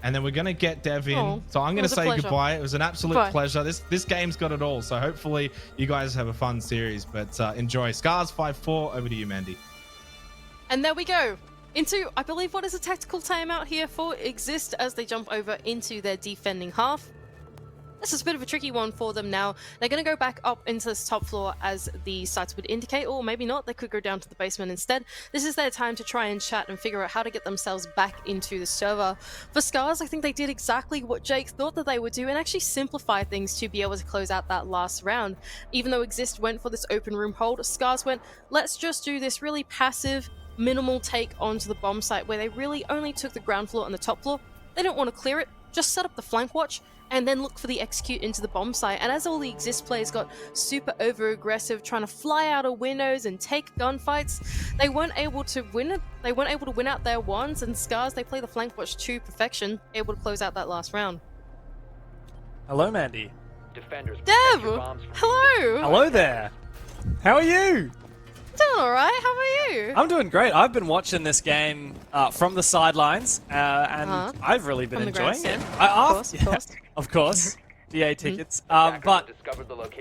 and then we're going to get Dev in. Oh, so I'm going to say goodbye. It was an absolute pleasure. This game's got it all. So hopefully you guys have a fun series. But enjoy. SCARZ 5-4. Over to you, Mandy. And there we go. Into, I believe, what is a tactical timeout here for EXIST as they jump over into their defending half. This is a bit of a tricky one for them now. They're going to go back up into this top floor as the sites would indicate, or maybe not. They could go down to the basement instead. This is their time to try and chat and figure out how to get themselves back into the server. For SCARZ, I think they did exactly what Jake thought that they would do and actually simplify things to be able to close out that last round. Even though EXIST went for this open room hold, SCARZ went, let's just do this really passive, minimal take onto the bomb site where they really only took the ground floor and the top floor. They don't want to clear it, just set up the flank watch and then look for the execute into the bomb site. And as all the EXIST players got super over aggressive, trying to fly out of windows and take gunfights, they weren't able to win it. They weren't able to win out their ones, and SCARZ, they play the flank watch to perfection, able to close out that last round. Hello, Mandy. Dev! Hello! Hello there! How are you? Doing alright, how about you? I'm doing great. I've been watching this game from the sidelines, and I've really been From the enjoying it. grandstand. Of course. DA tickets. But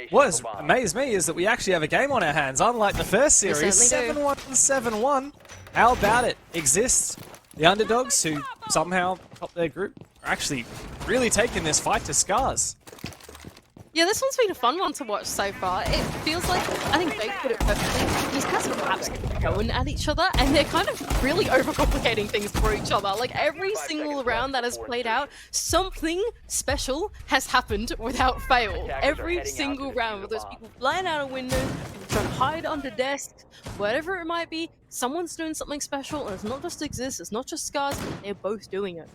what has amazed me is that we actually have a game on our hands, unlike the first series. certainly do. 7-1, 7-1. How about it? Exists. The underdogs who somehow top their group are actually really taking this fight to SCARZ. Yeah, this one's been a fun one to watch so far. It feels like, I think Jake put it perfectly, these guys are absolutely going at each other, and they're kind of really overcomplicating things for each other. Like, every single round that has played out, something special has happened without fail. Every single round, with those people flying out of windows, people trying to hide under desks, whatever it might be, someone's doing something special, and it's not just IGZIST, it's not just SCARZ, they're both doing it.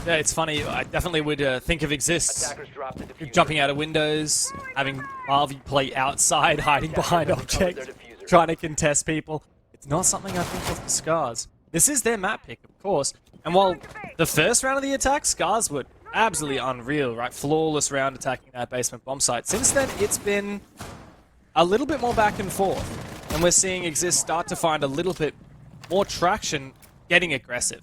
Yeah, it's funny. I definitely would think of IGZIST jumping out of windows, having Marvy play outside, hiding behind objects, trying to contest people. It's not something I think of for SCARZ. This is their map pick, of course. And while the first round of the attack, SCARZ were absolutely unreal, right? Flawless round attacking that basement bomb site. Since then, it's been a little bit more back and forth. And we're seeing IGZIST start to find a little bit more traction getting aggressive.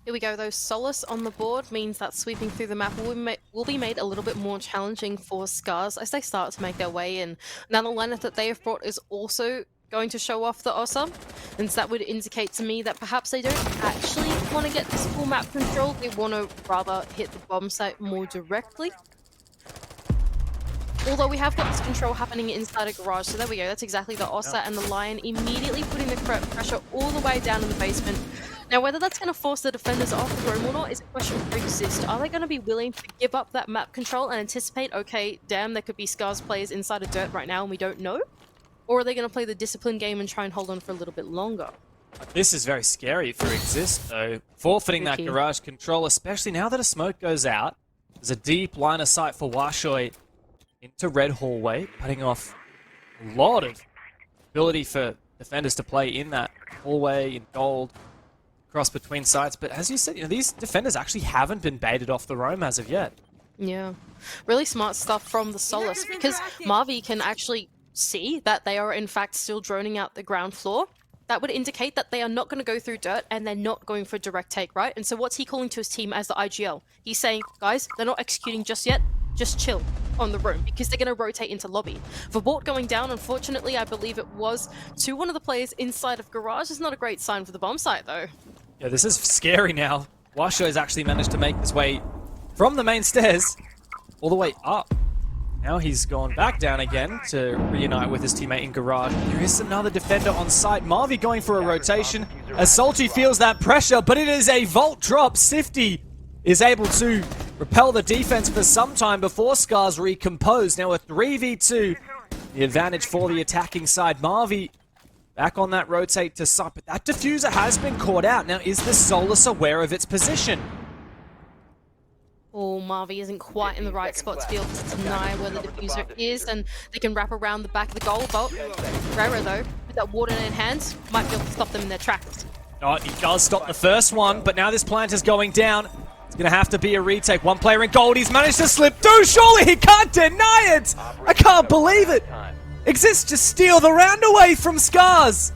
Here we go, though. Solace on the board means that sweeping through the map will be made a little bit more challenging for SCARZ as they start to make their way in. Now, the lineup that they have brought is also going to show off the Ossa, and so that would indicate to me that perhaps they don't actually want to get this full map control. They want to rather hit the bomb site more directly. Although we have got this control happening inside a garage, so there we go. That's exactly the Ossa and the Lion immediately putting the pressure all the way down in the basement. Now, whether that's going to force the defenders off the room or not is a question for IGZIST. Are they going to be willing to give up that map control and anticipate, okay, damn, there could be SCARZ players inside of dirt right now and we don't know? Or are they going to play the discipline game and try and hold on for a little bit longer? This is very scary for IGZIST, though. Forfeiting that garage control, especially now that a smoke goes out. There's a deep line of sight for Washoy into red hallway, cutting off a lot of ability for defenders to play in that hallway in gold. Cross between sites, but as you said, you know, these defenders actually haven't been baited off the roam as of yet. Yeah, really smart stuff from the Solace, because Marvy can actually see that they are in fact still droning out the ground floor. That would indicate that they are not going to go through dirt and they're not going for a direct take, right? And so what's he calling to his team as the IGL? He's saying, guys, they're not executing just yet, just chill on the room, because they're going to rotate into lobby. For Bort going down, unfortunately, I believe it was to one of the players inside of garage. Is not a great sign for the bomb site, though. Yeah, this is scary now. Washo has actually managed to make his way from the main stairs all the way up. Now he's gone back down again to reunite with his teammate in garage. There is another defender on site. Marvy going for a rotation as Salty feels that pressure, but it is a vault drop. Sifty is able to repel the defense for some time before SCARZ recompose. Now a 3v2, the advantage for the attacking side. Marvy back on that rotate to site, but that diffuser has been caught out. Now, is the Solus aware of its position? Oh, Marvy isn't quite in the right spot to be able to deny where the diffuser is, and they can wrap around the back of the goal vault. Rara, though, with that water in hand, might be able to stop them in their tracks. Oh, he does stop the first one, but now this plant is going down. It's going to have to be a retake. One player in gold, he's managed to slip through. Surely he can't deny it! I can't believe it! IGZIST just steal the round away from SCARZ!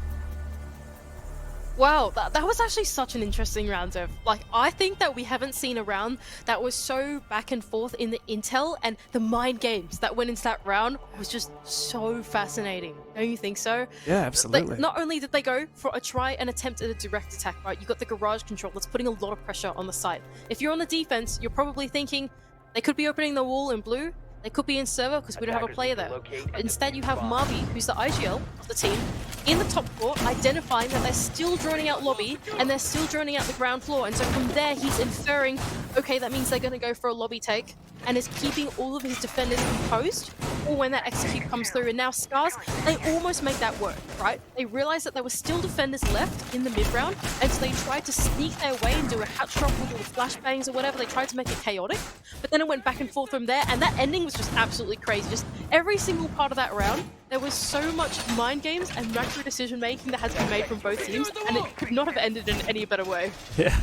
Wow, that was actually such an interesting round, Dev. Like, I think that we haven't seen a round that was so back and forth in the intel, and the mind games that went into that round was just so fascinating. Don't you think so? Yeah, absolutely. Like, not only did they go for a try and attempt at a direct attack, right? You got the garage control that's putting a lot of pressure on the site. If you're on the defense, you're probably thinking they could be opening the wall in blue. They could be in server because we don't have a player there. But instead, you have Marvy, who's the IGL of the team, in the top floor, identifying that they're still droning out lobby and they're still droning out the ground floor. And so from there, he's inferring, okay, that means they're going to go for a lobby take, and is keeping all of his defenders composed or when that execute comes through. And now SCARZ, they almost make that work, right? They realized that there were still defenders left in the mid-round, and so they tried to sneak their way and do a hatch drop with all the flashbangs or whatever. They tried to make it chaotic, but then it went back and forth from there, and that ending was just absolutely crazy. Just every single part of that round, there was so much mind games and macro decision making that has been made from both teams, and it could not have ended in any better way. Yeah.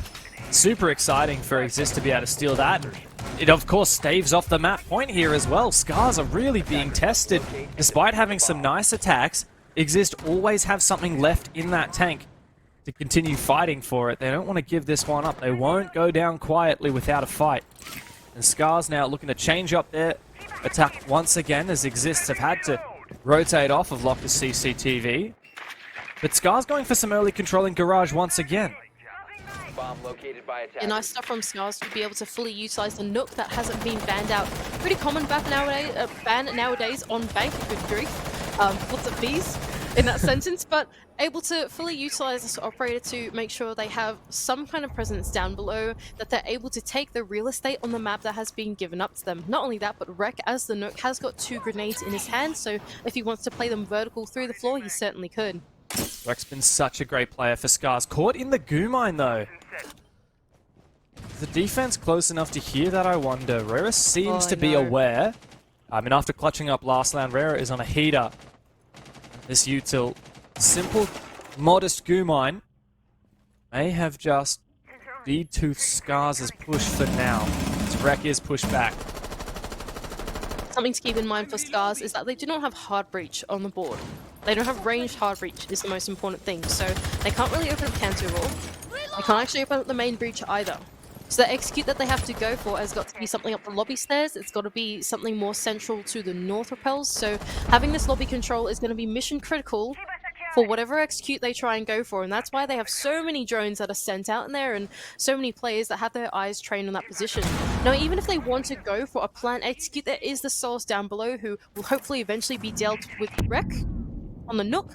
Super exciting for IGZIST to be able to steal that. it of course staves off the map point here as well. SCARZ are really being tested. Despite having some nice attacks, IGZIST always have something left in that tank to continue fighting for it. They don't want to give this one up. They won't go down quietly without a fight. And SCARZ now looking to change up their attack once again, as IGZIST have had to rotate off of Locker's CCTV. But SCARZ going for some early controlling Garage once again. Yeah, nice stuff from SCARZ to be able to fully utilize the Nook that hasn't been banned out. Pretty common ban nowadays on Bank, good grief. Lots of B's in that sentence, but able to fully utilize this operator to make sure they have some kind of presence down below, that they're able to take the real estate on the map that has been given up to them. Not only that, but Rek, as the Nook, has got 2 grenades in his hand, so if he wants to play them vertical through the floor, he certainly could. Rek's been such a great player for SCARZ. Caught in the goo mine though. Is the defense close enough to hear that, I wonder? Rera seems to be aware. I mean, after clutching up last round, Rera is on a heater. This util, simple, modest goo mine, may have just de-toothed SCARZ's push for now. As Rek is pushed back. Something to keep in mind for SCARZ is that they do not have hard breach on the board. They don't have ranged hard breach is the most important thing, so they can't really open up counter roll. They can't actually open up the main breach either. So the execute that they have to go for has got to be something up the lobby stairs. It's got to be something more central to the north repels. So having this lobby control is going to be mission critical for whatever execute they try and go for. And that's why they have so many drones that are sent out in there and so many players that have their eyes trained on that position. Now, even if they want to go for a plant execute, there is the Souls down below who will hopefully eventually be dealt with Rek on the Nook.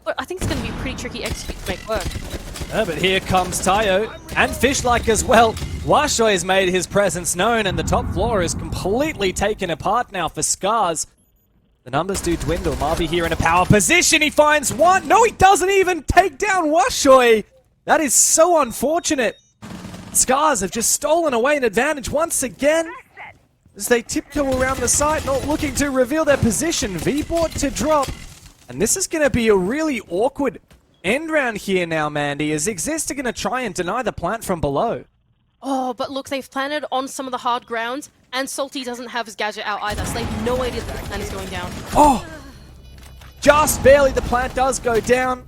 But I think it's going to be a pretty tricky execute to make work. But here comes Tayo, and Fishlike as well. Washoy has made his presence known, and the top floor is completely taken apart now for SCARZ. The numbers do dwindle. Marby here in a power position. He finds one. No, he doesn't even take down Washoy. That is so unfortunate. SCARZ have just stolen away an advantage once again as they tiptoe around the site, not looking to reveal their position. V-Bort to drop. And this is going to be a really awkward end round here now, Mandy, as IGZIST are going to try and deny the plant from below. Oh, but look, they've planted on some of the hard ground, and Salty doesn't have his gadget out either, so they have no idea that the plant is going down. Oh! Just barely the plant does go down,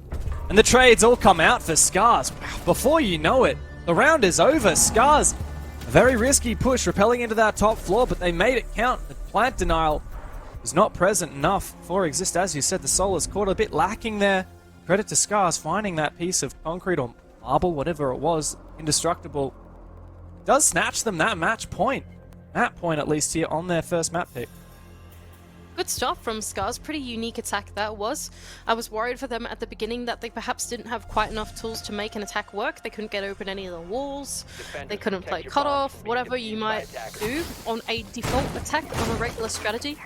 and the trades all come out for SCARZ. Before you know it, the round is over. SCARZ, a very risky push, rappelling into that top floor, but they made it count. The plant denial was not present enough for IGZIST. As you said, the soul is caught a bit lacking there. Credit to SCARZ finding that piece of concrete or marble, whatever it was, indestructible. Does snatch them that match point. Map point, at least, here on their first map pick. Good stuff from SCARZ. Pretty unique attack that was. I was worried for them at the beginning that they perhaps didn't have quite enough tools to make an attack work. They couldn't get open any of the walls. They couldn't play cutoff, whatever you might do on a default attack on a regular strategy.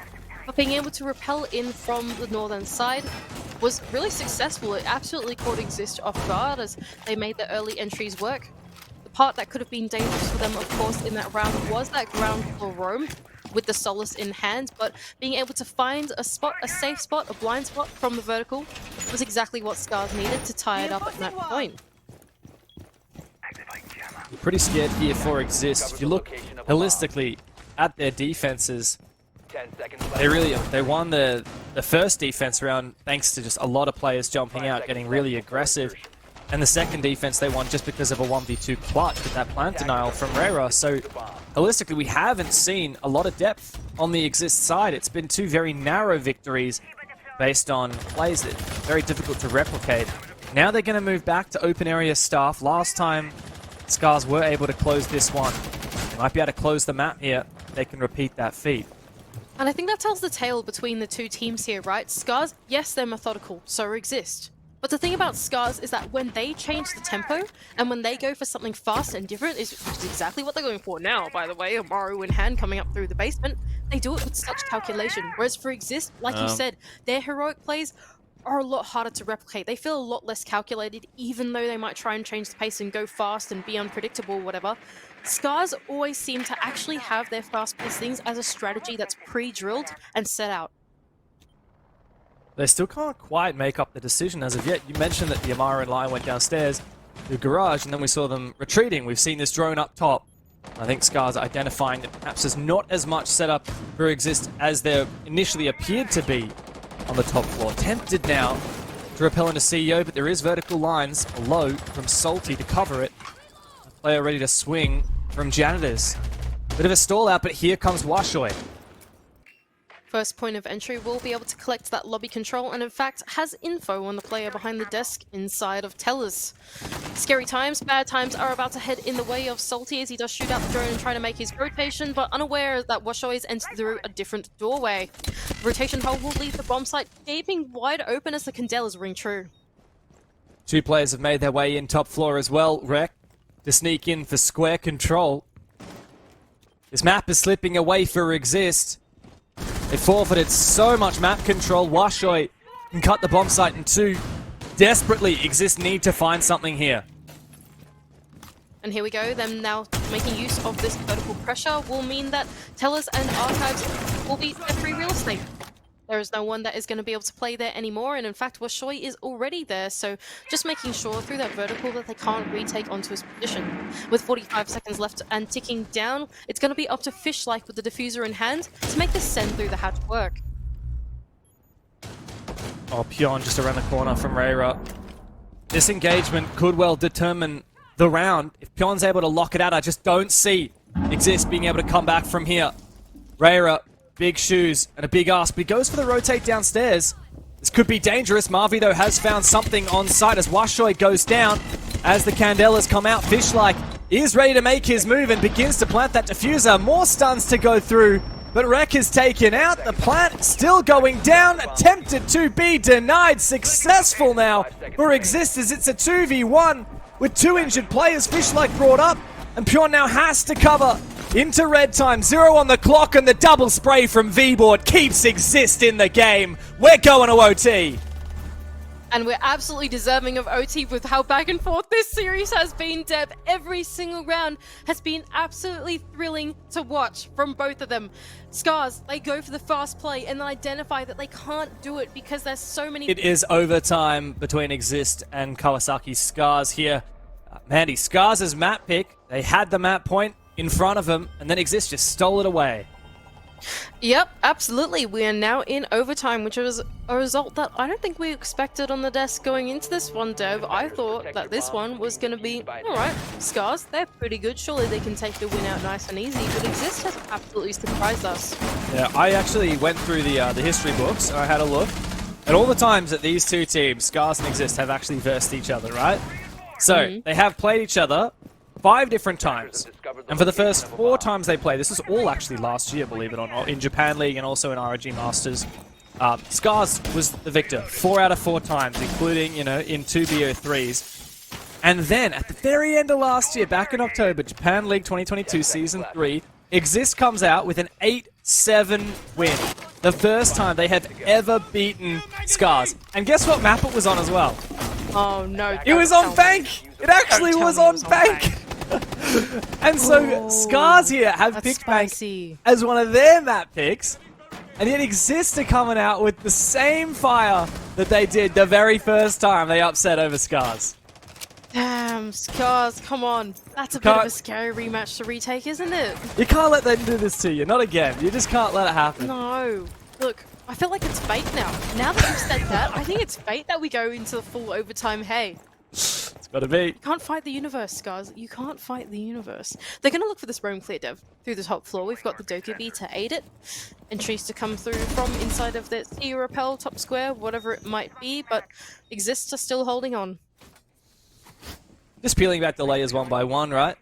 But being able to repel in from the northern side was really successful. It absolutely caught IGZIST off guard as they made the early entries work. The part that could have been dangerous for them, of course, in that round was that ground floor roam with the Solace in hand, but being able to find a spot, a safe spot, a blind spot from the vertical was exactly what SCARZ needed to tie it up at that point. Pretty scared here for IGZIST. If you look holistically at their defenses, they won the first defense round thanks to just a lot of players jumping out, getting really aggressive. And the second defense they won just because of a 1v2 clutch with that plant denial from Rera. So holistically, we haven't seen a lot of depth on the IGZIST side. It's been 2 very narrow victories based on plays that are very difficult to replicate. Now they're going to move back to open area staff. Last time, SCARZ were able to close this one. They might be able to close the map here. They can repeat that feat. And I think that tells the tale between the two teams here, right? SCARZ, yes, they're methodical, so IGZIST. But the thing about SCARZ is that when they change the tempo, and when they go for something fast and different, which is exactly what they're going for now, by the way, a Maru in hand coming up through the basement, they do it with such calculation. Whereas for IGZIST, like you said, their heroic plays are a lot harder to replicate. They feel a lot less calculated, even though they might try and change the pace and go fast and be unpredictable, whatever. SCARZ always seem to actually have their fast-paced things as a strategy that's pre-drilled and set out. They still can't quite make up the decision as of yet. You mentioned that the Amaran line went downstairs to the garage, and then we saw them retreating. We've seen this drone up top. I think SCARZ identifying that perhaps there's not as much setup for IGZIST as there initially appeared to be on the top floor. Tempted now to repel into CEO, but there is vertical lines below from Salty to cover it. A player ready to swing from Janitors. Bit of a stall out, but here comes Washoy. First point of entry will be able to collect that lobby control and in fact has info on the player behind the desk inside of Tellers. Scary times, bad times are about to head in the way of Salty as he does shoot out the drone and try to make his rotation, but unaware that Washoy is entered through a different doorway. The rotation hole will leave the bomb site gaping wide open as the Candelas ring true. Two players have made their way in top floor as well. Rek to sneak in for square control. This map is slipping away for IGZIST. They forfeited so much map control. Washoy can cut the bomb site in two. Desperately, IGZIST need to find something here. And here we go, them now making use of this vertical pressure will mean that Tellers and Archives will be their free real estate. There is no one that is going to be able to play there anymore, and in fact Washoy is already there, so just making sure through that vertical that they can't retake onto his position. With 45 seconds left and ticking down, it's going to be up to Fishlike with the diffuser in hand to make this send through the hatch work. Oh, Pion just around the corner from Rayra. This engagement could well determine the round. If Pion's able to lock it out, I just don't see IGZIST being able to come back from here. Rayra, big shoes and a big ask, but he goes for the rotate downstairs. This could be dangerous. Marvi, though, has found something on site as Washoy goes down. As the Candelas come out, Fishlike is ready to make his move and begins to plant that diffuser. More stuns to go through, but Rek is taken out. The plant still going down. Attempted to be denied. Successful now for IGZIST as it's a 2v1 with two injured players. Fishlike brought up, and Pure now has to cover into red time. 0 on the clock, and the double spray from V-Board keeps IGZIST in the game. We're going to OT. And we're absolutely deserving of OT with how back and forth this series has been, Deb. Every single round has been absolutely thrilling to watch from both of them. SCARZ, they go for the fast play and then identify that they can't do it because there's so many... It is overtime between IGZIST and Kawasaki. SCARZ here. Mandy, SCARZ's map pick. They had the map point in front of them, and then IGZIST just stole it away. Yep, absolutely. We are now in overtime, which was a result that I don't think we expected on the desk going into this one, Dev. I thought that this one was going to be, alright, SCARZ, they're pretty good. Surely they can take the win out nice and easy, but IGZIST has absolutely surprised us. Yeah, I actually went through the history books, and I had a look at all the times that these two teams, SCARZ and IGZIST, have actually versed each other, right? So, they have played each other 5 different times. And for the first 4 times they played, this was all actually last year, believe it or not, in Japan League and also in ROG Masters, SCARZ was the victor 4 out of 4 times, including, you know, in 2 BO3s. And then, at the very end of last year, back in October, Japan League 2022 Season 3, IGZIST comes out with an 8-7 win. The first time they have ever beaten SCARZ. And guess what map it was on as well? Oh no. It was on Bank! It actually was on Bank! And so SCARZ here have picked Bank as one of their map picks, and yet IGZIST are coming out with the same fire that they did the very first time they upset over SCARZ. Damn, SCARZ, come on. That's a bit of a scary rematch to retake, isn't it? You can't let them do this to you, not again. You just can't let it happen. No. Look, I feel like it's fate now. Now that you've said that, I think it's fate that we go into the full overtime. Hey. It's gotta be. You can't fight the universe, SCARZ. You can't fight the universe. They're gonna look for this roam clear, Dev. Through the top floor, we've got the Dokkaebi to aid it. Entries to come through from inside of the sea rappel, top square, whatever it might be, but IGZIST are still holding on. Just peeling back the layers one by one, right?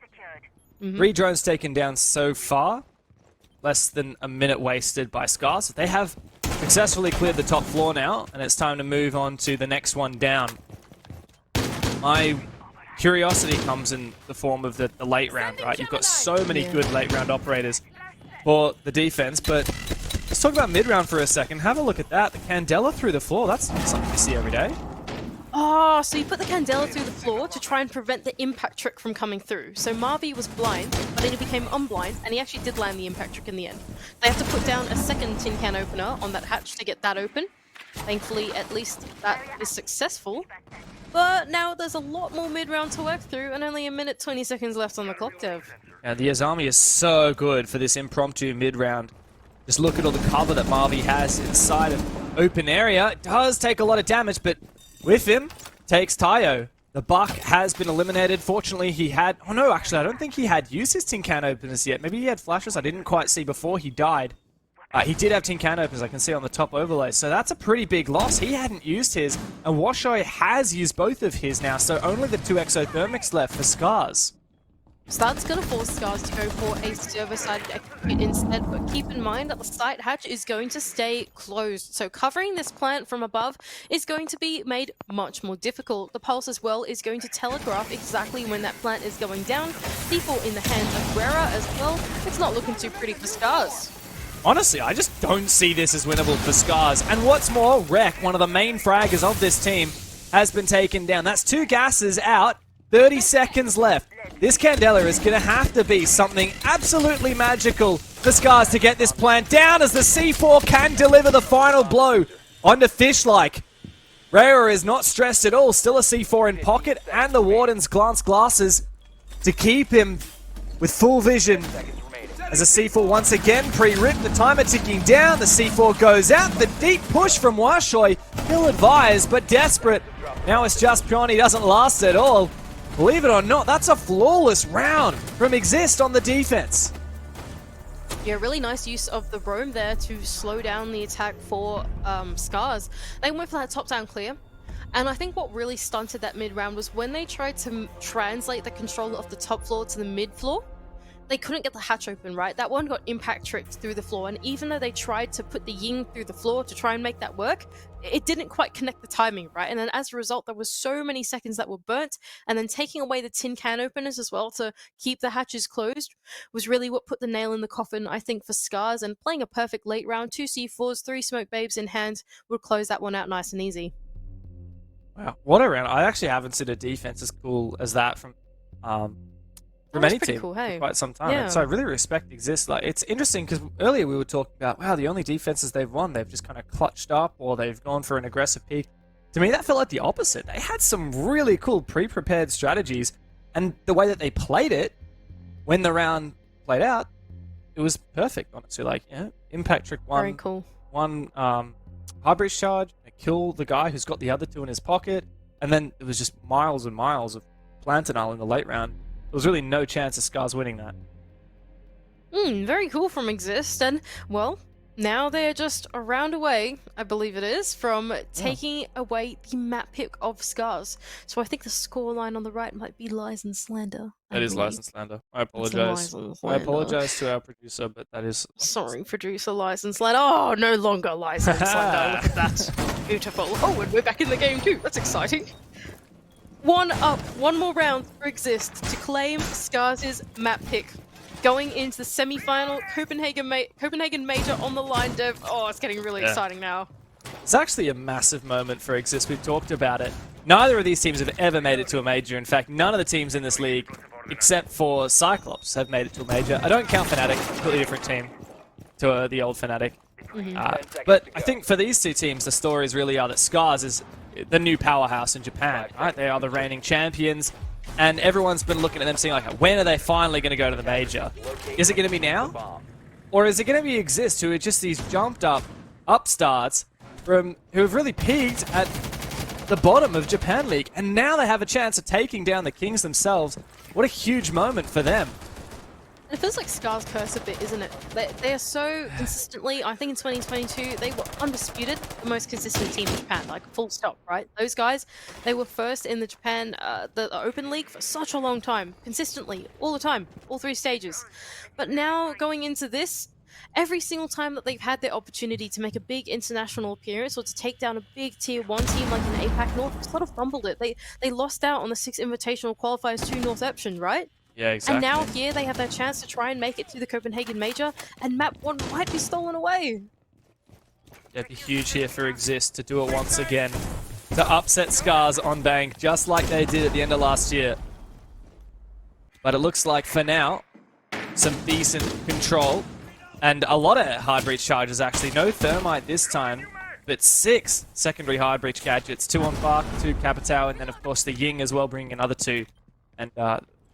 3 drones taken down so far. Less than a minute wasted by SCARZ. They have successfully cleared the top floor now, and it's time to move on to the next one down. My curiosity comes in the form of the late round, right? You've got so many good late round operators for the defense, but let's talk about mid round for a second. Have a look at that. The Candela through the floor. That's not something you see every day. Oh, so you put the Candela through the floor to try and prevent the impact trick from coming through. So Marvi was blind, but then he became unblind, and he actually did land the impact trick in the end. They have to put down a second tin can opener on that hatch to get that open. Thankfully, at least that is successful. But now there's a lot more mid-round to work through and only 1 minute 20 seconds left on the clock, Dev. Yeah, the Azami is so good for this impromptu mid-round. Just look at all the cover that Marvi has inside of open area. It does take a lot of damage, but with him takes Tayo. The Buck has been eliminated. Fortunately, he had... Oh no, actually, I don't think he had used his tin can openers yet. Maybe he had flashes I didn't quite see before he died. He did have tin can openers, I can see on the top overlay. So that's a pretty big loss. He hadn't used his, and Washoe has used both of his now. So only the 2 exothermics left for SCARZ. So that's going to force SCARZ to go for a server-side execute instead, but keep in mind that the site hatch is going to stay closed. So covering this plant from above is going to be made much more difficult. The pulse as well is going to telegraph exactly when that plant is going down. C4 in the hands of Guerra as well. It's not looking too pretty for SCARZ. Honestly, I just don't see this as winnable for SCARZ. And what's more, Rek, one of the main fraggers of this team, has been taken down. That's 2 gases out, 30 seconds left. This Candela is going to have to be something absolutely magical for SCARZ to get this plant down, as the C4 can deliver the final blow onto Fishlike. Rhea is not stressed at all, still a C4 in pocket, and the Warden's glance glasses to keep him with full vision. As a C4 once again pre-written, the timer ticking down, the C4 goes out, the deep push from Washoe, ill-advised but desperate. Now it's just Pioni, doesn't last at all. Believe it or not, that's a flawless round from IGZIST on the defense. Yeah, really nice use of the roam there to slow down the attack for SCARZ. They went for that top-down clear. And I think what really stunted that mid-round was when they tried to translate the control of the top floor to the mid-floor. They couldn't get the hatch open, right? That one got impact tricked through the floor, and even though they tried to put the Ying through the floor to try and make that work, it didn't quite connect the timing, right? And then as a result, there was so many seconds that were burnt, and then taking away the tin can openers as well to keep the hatches closed was really what put the nail in the coffin, I think, for SCARZ, and playing a perfect late round, 2 C4s, 3 smoke babes in hand would close that one out nice and easy. Wow, what a round. I actually haven't seen a defense as cool as that from any team cool, hey? for quite some time. Yeah. So I really respect IGZIST. Like, it's interesting because earlier we were talking about, wow, the only defenses they've won, they've just kind of clutched up or they've gone for an aggressive peak. To me, that felt like the opposite. They had some really cool pre-prepared strategies, and the way that they played it, when the round played out, it was perfect, honestly. Like, yeah, impact trick one. Very cool. One high breach charge, kill the guy who's got the other 2 in his pocket, and then it was just miles and miles of Plantanal in the late round. There was really no chance of SCARZ winning that. Very cool from IGZIST, and, well, now they're just a round away, I believe it is, from taking away the map pick of SCARZ. So I think the scoreline on the right might be lies and slander. That is lies and slander. I apologize. I apologize to our producer, but that is... Sorry, producer, lies and slander. Oh, no longer lies and slander. Look at that. Beautiful. Oh, and we're back in the game too. That's exciting. 1 up, 1 more round for IGZIST to claim SCARZ's map pick. Going into the semi-final, Copenhagen Major on the line, Dev. Oh, it's getting really exciting now. It's actually a massive moment for IGZIST. We've talked about it. Neither of these teams have ever made it to a major. In fact, none of the teams in this league, except for Cyclops, have made it to a major. I don't count Fnatic, completely different team to the old Fnatic. But I think for these 2 teams, the stories really are that SCARZ is the new powerhouse in Japan, right? They are the reigning champions, and everyone's been looking at them saying, like, when are they finally going to go to the major? Is it going to be now? Or is it going to be IGZIST, who are just these jumped up upstarts who have really peaked at the bottom of Japan League, and now they have a chance of taking down the Kings themselves? What a huge moment for them. It feels like SCARZ curse a bit, isn't it? They are so consistently, I think in 2022, they were undisputed, the most consistent team in Japan, like full stop, right? Those guys, they were first in the Japan, the Open League for such a long time, consistently, all the time, all 3 stages. But now, going into this, every single time that they've had their opportunity to make a big international appearance or to take down a big tier 1 team like in APAC North, sort of fumbled it. They lost out on the 6 invitational qualifiers to North Option, right? Yeah, exactly. And now here they have their chance to try and make it to the Copenhagen Major, and map 1 might be stolen away. It'd be huge here for IGZIST to do it once again, to upset SCARZ on Bank, just like they did at the end of last year. But it looks like, for now, some decent control, and a lot of hard breach charges actually. No Thermite this time but 6 secondary hard breach gadgets. 2 on Bark, 2 Capitao, and then of course the Ying as well, bringing another 2. And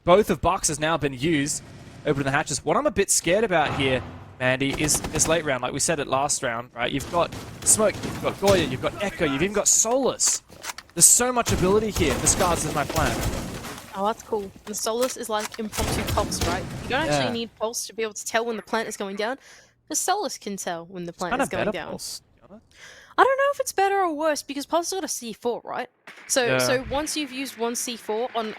both of Bucks has now been used. Opening the hatches. What I'm a bit scared about here, Mandy, is this late round. Like we said it last round, right? You've got Smoke, you've got Goya, you've got Echo, you've even got Solus. There's so much ability here. The SCARZ is my plan. Oh, that's cool. And Solus is like impromptu pulse, right? You don't actually need pulse to be able to tell when the plant is going down, because Solus can tell when the plant is going down. Pulse, to be honest. I don't know if it's better or worse, because Pulse has got a C4, right? So once you've used one C4 on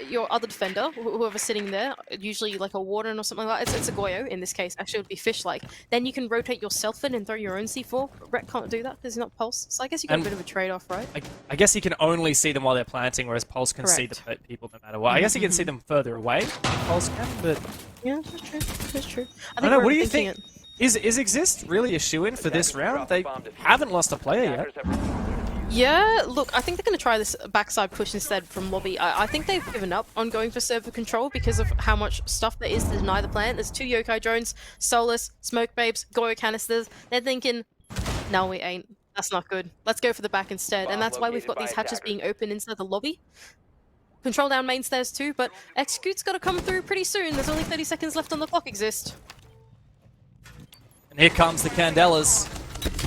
your other defender, whoever's sitting there, usually like a Warden or something like that, it's a Goyo in this case, actually it would be Fish-like, then you can rotate yourself in and throw your own C4. Rhett can't do that because he's not Pulse, so I guess you got a bit of a trade-off, right? I guess he can only see them while they're planting, whereas Pulse can see the people no matter what. I guess he can see them further away, Pulse can, but... Yeah, that's true. That's true. I don't know, what do you think? Is IGZIST really a shoo-in for this round? They haven't lost a player yet. Yeah, look, I think they're going to try this backside push instead from lobby. I think they've given up on going for server control because of how much stuff there is to deny the plant. There's 2 Yokai drones, Solus, Smoke Babes, Goyo canisters. They're thinking, no, we ain't. That's not good. Let's go for the back instead. And that's why we've got these hatches being open inside the lobby. Control down main stairs too, but Execute's got to come through pretty soon. There's only 30 seconds left on the clock, IGZIST. And here comes the Candelas.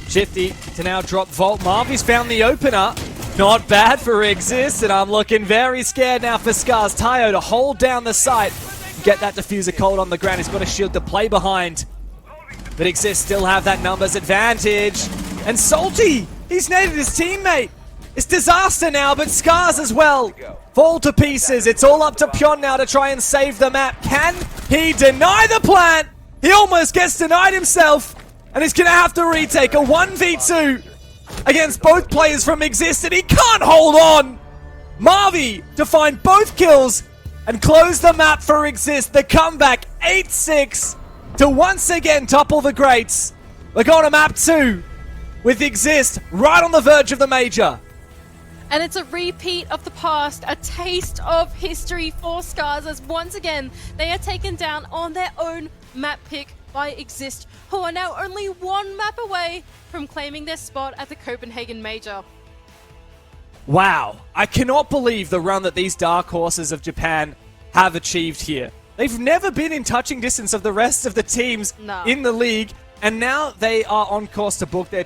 Shifty to now drop Volt. Marvy's found the opener. Not bad for IGZIST, and I'm looking very scared now for SCARZ. Tayo to hold down the site. Get that diffuser cold on the ground. He's got a shield to play behind. But IGZIST still have that numbers advantage. And Salty, he's naded his teammate. It's disaster now, but SCARZ as well fall to pieces. It's all up to Pyon now to try and save the map. Can he deny the plant? He almost gets denied himself. And he's going to have to retake a 1v2 against both players from IGZIST, and he can't hold on! Marvy to find both kills and close the map for IGZIST. The comeback 8-6 to once again topple the greats. We're going to map 2 with IGZIST right on the verge of the major. And it's a repeat of the past, a taste of history for SCARZ, as once again they are taken down on their own map pick by IGZIST, who are now only 1 map away from claiming their spot at the Copenhagen Major. Wow, I cannot believe the run that these dark horses of Japan have achieved here. They've never been in touching distance of the rest of the teams in the league, and now they are on course to book their